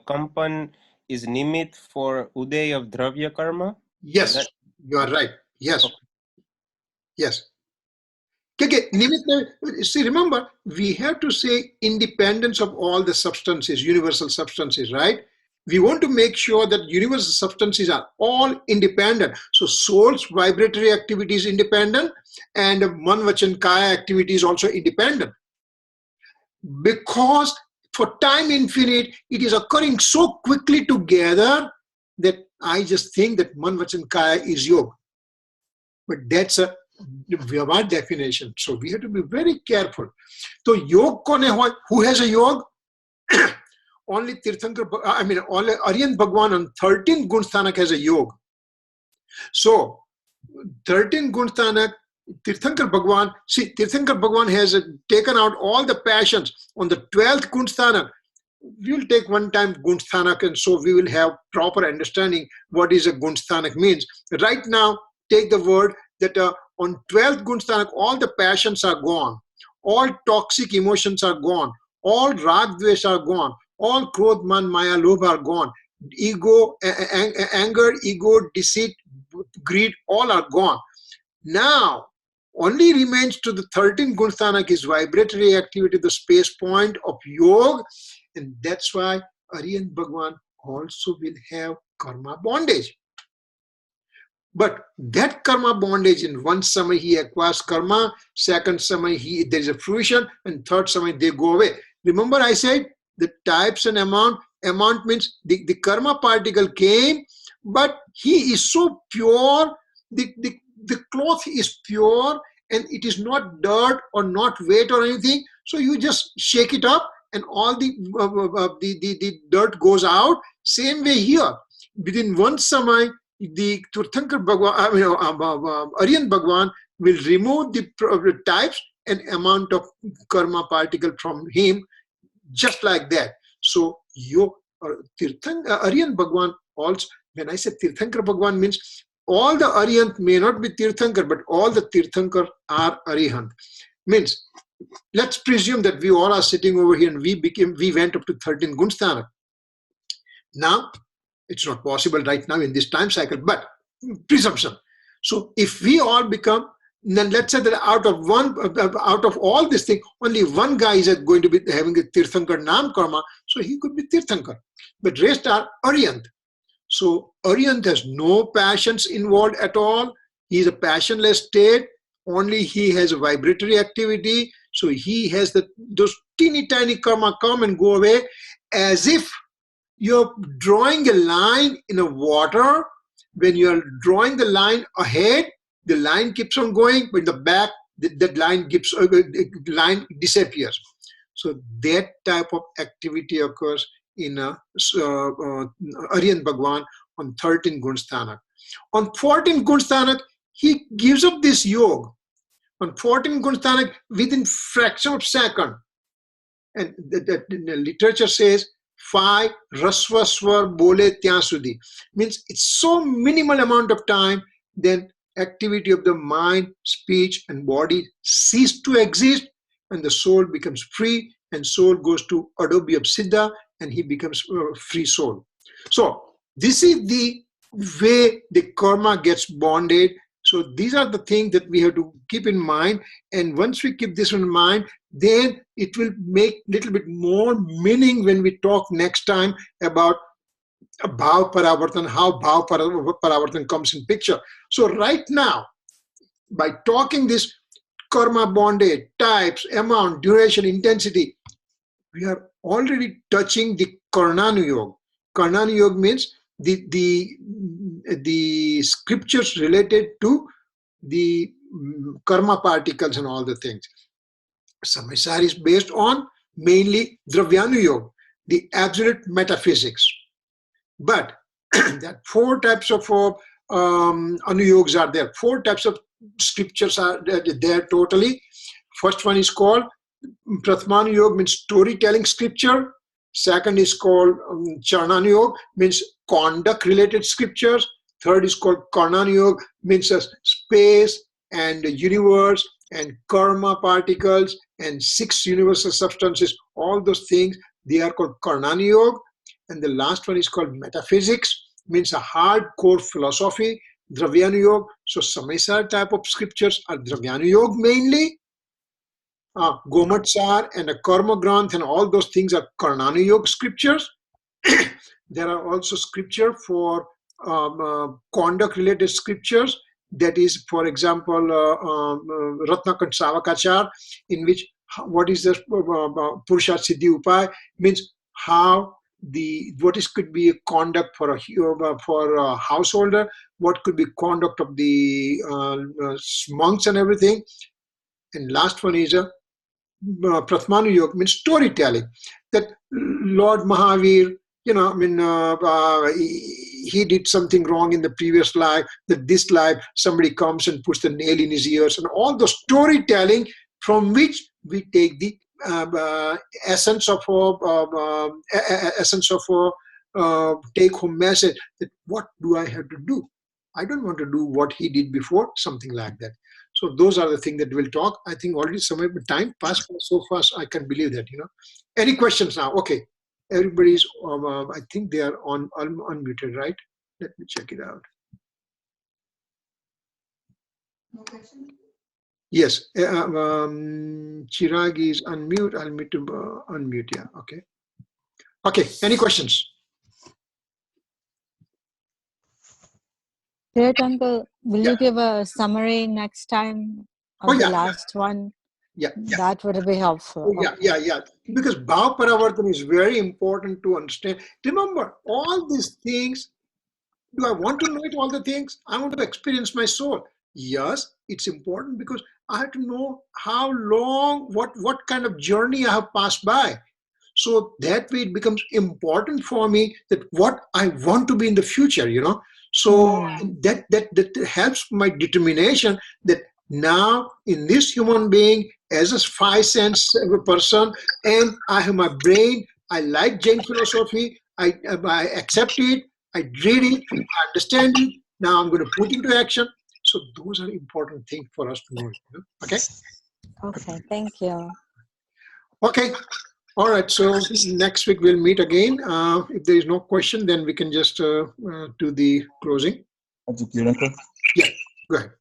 Kampan is nimit for uday of dravya karma? Yes, you are right. Yes. Okay. Yes. Okay, nimit, see, remember, we have to say independence of all the substances, universal substances, right? We want to make sure that universal substances are all independent. So soul's vibratory activity is independent, and man, vachan, kaya activity is also independent. Because for time infinite, it is occurring so quickly together that I just think that man, vachan, kaya is yoga. But that's a Vyavad definition. So we have to be very careful. So yog kone hoy? Who has a yog? Only Tirthankar, only Aryan Bhagwan on 13 Gunsthanak has a yog. So 13 Gunsthanak, Tirthankar Bhagwan, see, Tirthankar Bhagwan has taken out all the passions. On the 12th Gunsthanak, we will take one time Gunsthanak, and so we will have proper understanding what is a Gunsthanak means. Right now, take the word that on 12th Gunsthanak, all the passions are gone. All toxic emotions are gone. All rag dvesh are gone. All krodh, man, maya, lobh are gone. Ego, anger, ego, deceit, greed, all are gone. Now, only remains to the 13 Gunsthanak is vibratory activity, the space point of yoga, and that's why Aryan Bhagwan also will have karma bondage. But that karma bondage, in one samay he acquires karma, second samay there is a fruition, and third samay they go away. Remember I said the types and amount means the karma particle came, but he is so pure, the cloth is pure, and it is not dirt or not weight or anything. So you just shake it up and all the dirt goes out. Same way here. Within one samay, the Tirthankar Bhagwan, Aryan Bhagwan will remove the types and amount of karma particle from him, just like that. So your Aryan Bhagwan also, when I say Tirthankar Bhagwan means all the Aryant may not be Tirthankar, but all the Tirthankar are Arihant. Means, let's presume that we all are sitting over here and we went up to 13 Gunsthanak. Now, it's not possible right now in this time cycle, but presumption. So if we all become, then let's say that out of all this thing, only one guy is going to be having a Tirthankar Nam Karma, so he could be Tirthankar. But rest are Aryant. So Aryant has no passions involved at all. He is a passionless state. Only he has a vibratory activity. So he has those teeny tiny karma come and go away, as if you're drawing a line in a water. When you're drawing the line ahead, the line keeps on going, but in the back, that line disappears. So that type of activity occurs in Aryan Bhagwan on 13 Gunsthanak. On 14 Gunsthanak, he gives up this yoga. On 14 Gunsthanak, within fraction of second, and the literature says, 5 rasva swar bole tyan sudhi, means it's so minimal amount of time, then activity of the mind, speech, and body cease to exist, and the soul becomes free, and soul goes to Adobhi of Siddha, and he becomes a free soul. So this is the way the karma gets bonded. So these are the things that we have to keep in mind, and once we keep this in mind, then it will make little bit more meaning when we talk next time about Bhav Paravartan, how Bhav Paravartan comes in picture. So right now, by talking this karma bonded, types, amount, duration, intensity, we are already touching the Karnanu Yoga. Karnanu Yoga means the scriptures related to the karma particles and all the things. Samaysar is based on mainly Dravyanu Yoga, the absolute metaphysics. But there are 4 types of anuyogas are there. 4 types of scriptures are there totally. First one is called Prathmanu Yoga, means storytelling scripture. Second is called Charnanu Yoga, means conduct related scriptures. Third is called Karnanu Yoga, means space and the universe and karma particles and 6 universal substances. All those things, they are called Karnanu Yoga. And the last one is called metaphysics, means a hardcore philosophy, Dravyanu Yoga. So Samaysar type of scriptures are Dravyanu Yoga mainly. Gomatsar and a Karma Granth and all those things are Karnanu Yoga scriptures. There are also scripture for conduct related scriptures. That is, for example, Ratnakant Savakachar, in which what is the Purusha Siddhi Upay, means how could be a conduct for a householder, what could be conduct of the monks and everything. And last one is a Prathmanu Yoga, means storytelling. That Lord Mahavir, he did something wrong in the previous life, that this life somebody comes and puts the nail in his ears, and all the storytelling from which we take the essence of a take-home message, that what do I have to do? I don't want to do what he did before, something like that. So those are the things that we'll talk. I think already some time passed so fast, I can't believe that, Any questions now? Okay. Everybody's, I think they are unmuted, right? Let me check it out. No question? Yes. Chirag is unmute. I'll meet him unmute. Yeah. Okay. Okay. Any questions? Great, Uncle. Will you give a summary next time of the last one? Yeah. That would be helpful. Yeah. Because Bhav Paravartan is very important to understand. Remember, all these things, do I want to know it, all the things? I want to experience my soul. Yes, it's important because I have to know how long, what kind of journey I have passed by. So that way it becomes important for me that what I want to be in the future, So that helps my determination that now in this human being, as a 5 sense person, and I have my brain, I like Jain philosophy, I accept it, I read it, I understand it, now I'm going to put into action. So those are important things for us to know. Okay? Okay, thank you. Okay. All right, so next week we'll meet again. If there is no question, then we can just do the closing. Yeah, go ahead.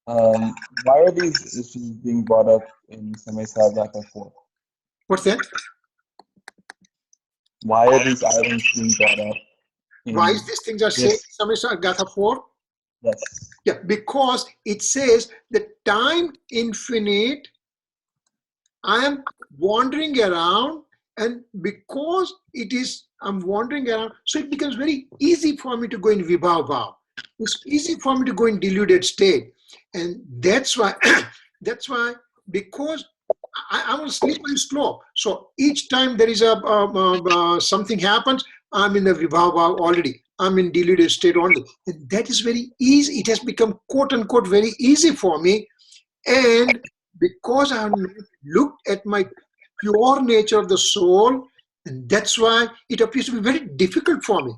Why are these issues being brought up in Samaysar Gatha 4? What's that? Why are these items being brought up? Why is these things are saying Samaysar Gatha 4? Yes. Yeah, because it says that time infinite, I am wandering around, and because I'm wandering around, so it becomes very easy for me to go in Vibhav Bhav. It's easy for me to go in deluded state. And that's why, because I want to slip on slope. So each time there is something happens, I'm in the Vibhav Bhav already. I'm in deluded state only. And that is very easy. It has become quote unquote very easy for me. And because I have not looked at my pure nature of the soul, and that's why it appears to be very difficult for me.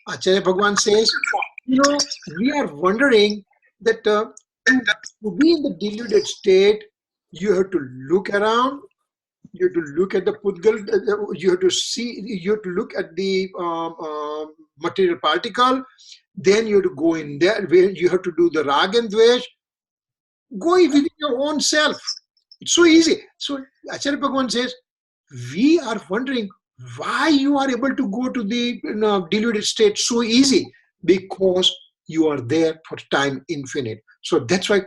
Acharya Bhagavan says, we are wondering that to be in the deluded state, you have to look around, you have to look at the Pudgal, you have to look at the material particle, then you have to go in there, where you have to do the Rag and Dvesh, go within your own self. It's so easy. So Acharya Bhagavan says, we are wondering why you are able to go to the deluded state so easy, because you are there for time infinite. So that's why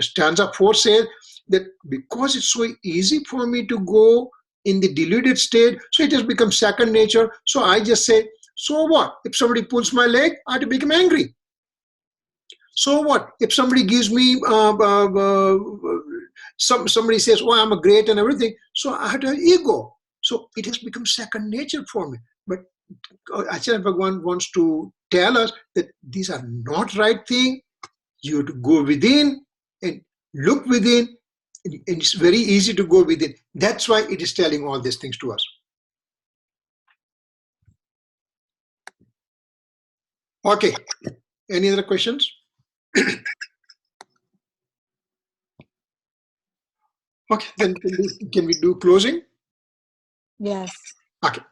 stanza 4 says that because it's so easy for me to go in the deluded state, so it has become second nature. So I just say, so what? If somebody pulls my leg, I have to become angry. So what? If somebody gives me, somebody says, oh, I'm a great and everything, so I have to have ego. So it has become second nature for me. But Acharya Bhagavan wants to tell us that these are not right thing. You have to go within and look within, and it's very easy to go within. That's why it is telling all these things to us. Okay. Any other questions? Okay, then can we do closing? Yes. Okay.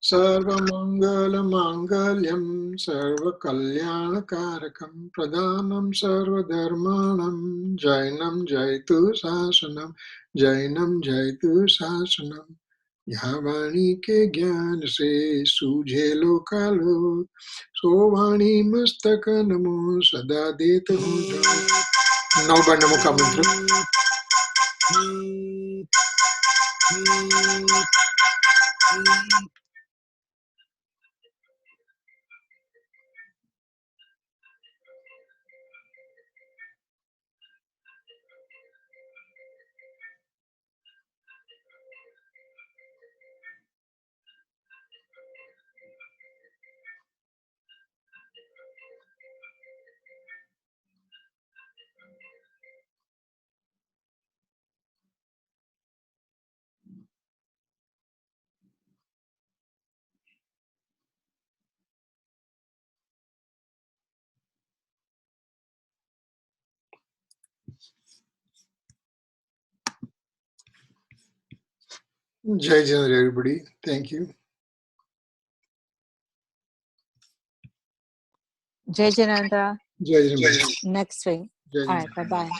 Sarva Mangala Mangalyam Sarva Kalyana Karakam Pradhanam Sarva Dharmanam Jainam Jaitu Sasanam Jainam Jaitu Sasanam Yavani ke Gyan se Sujhe Lokalo Sovani Mastaka Namo Sada Deta Now by Namo Mantra. Jai Jai everybody. Thank you. Jai Janandra. Jai Jai. Next week. Jai All right. Bye bye.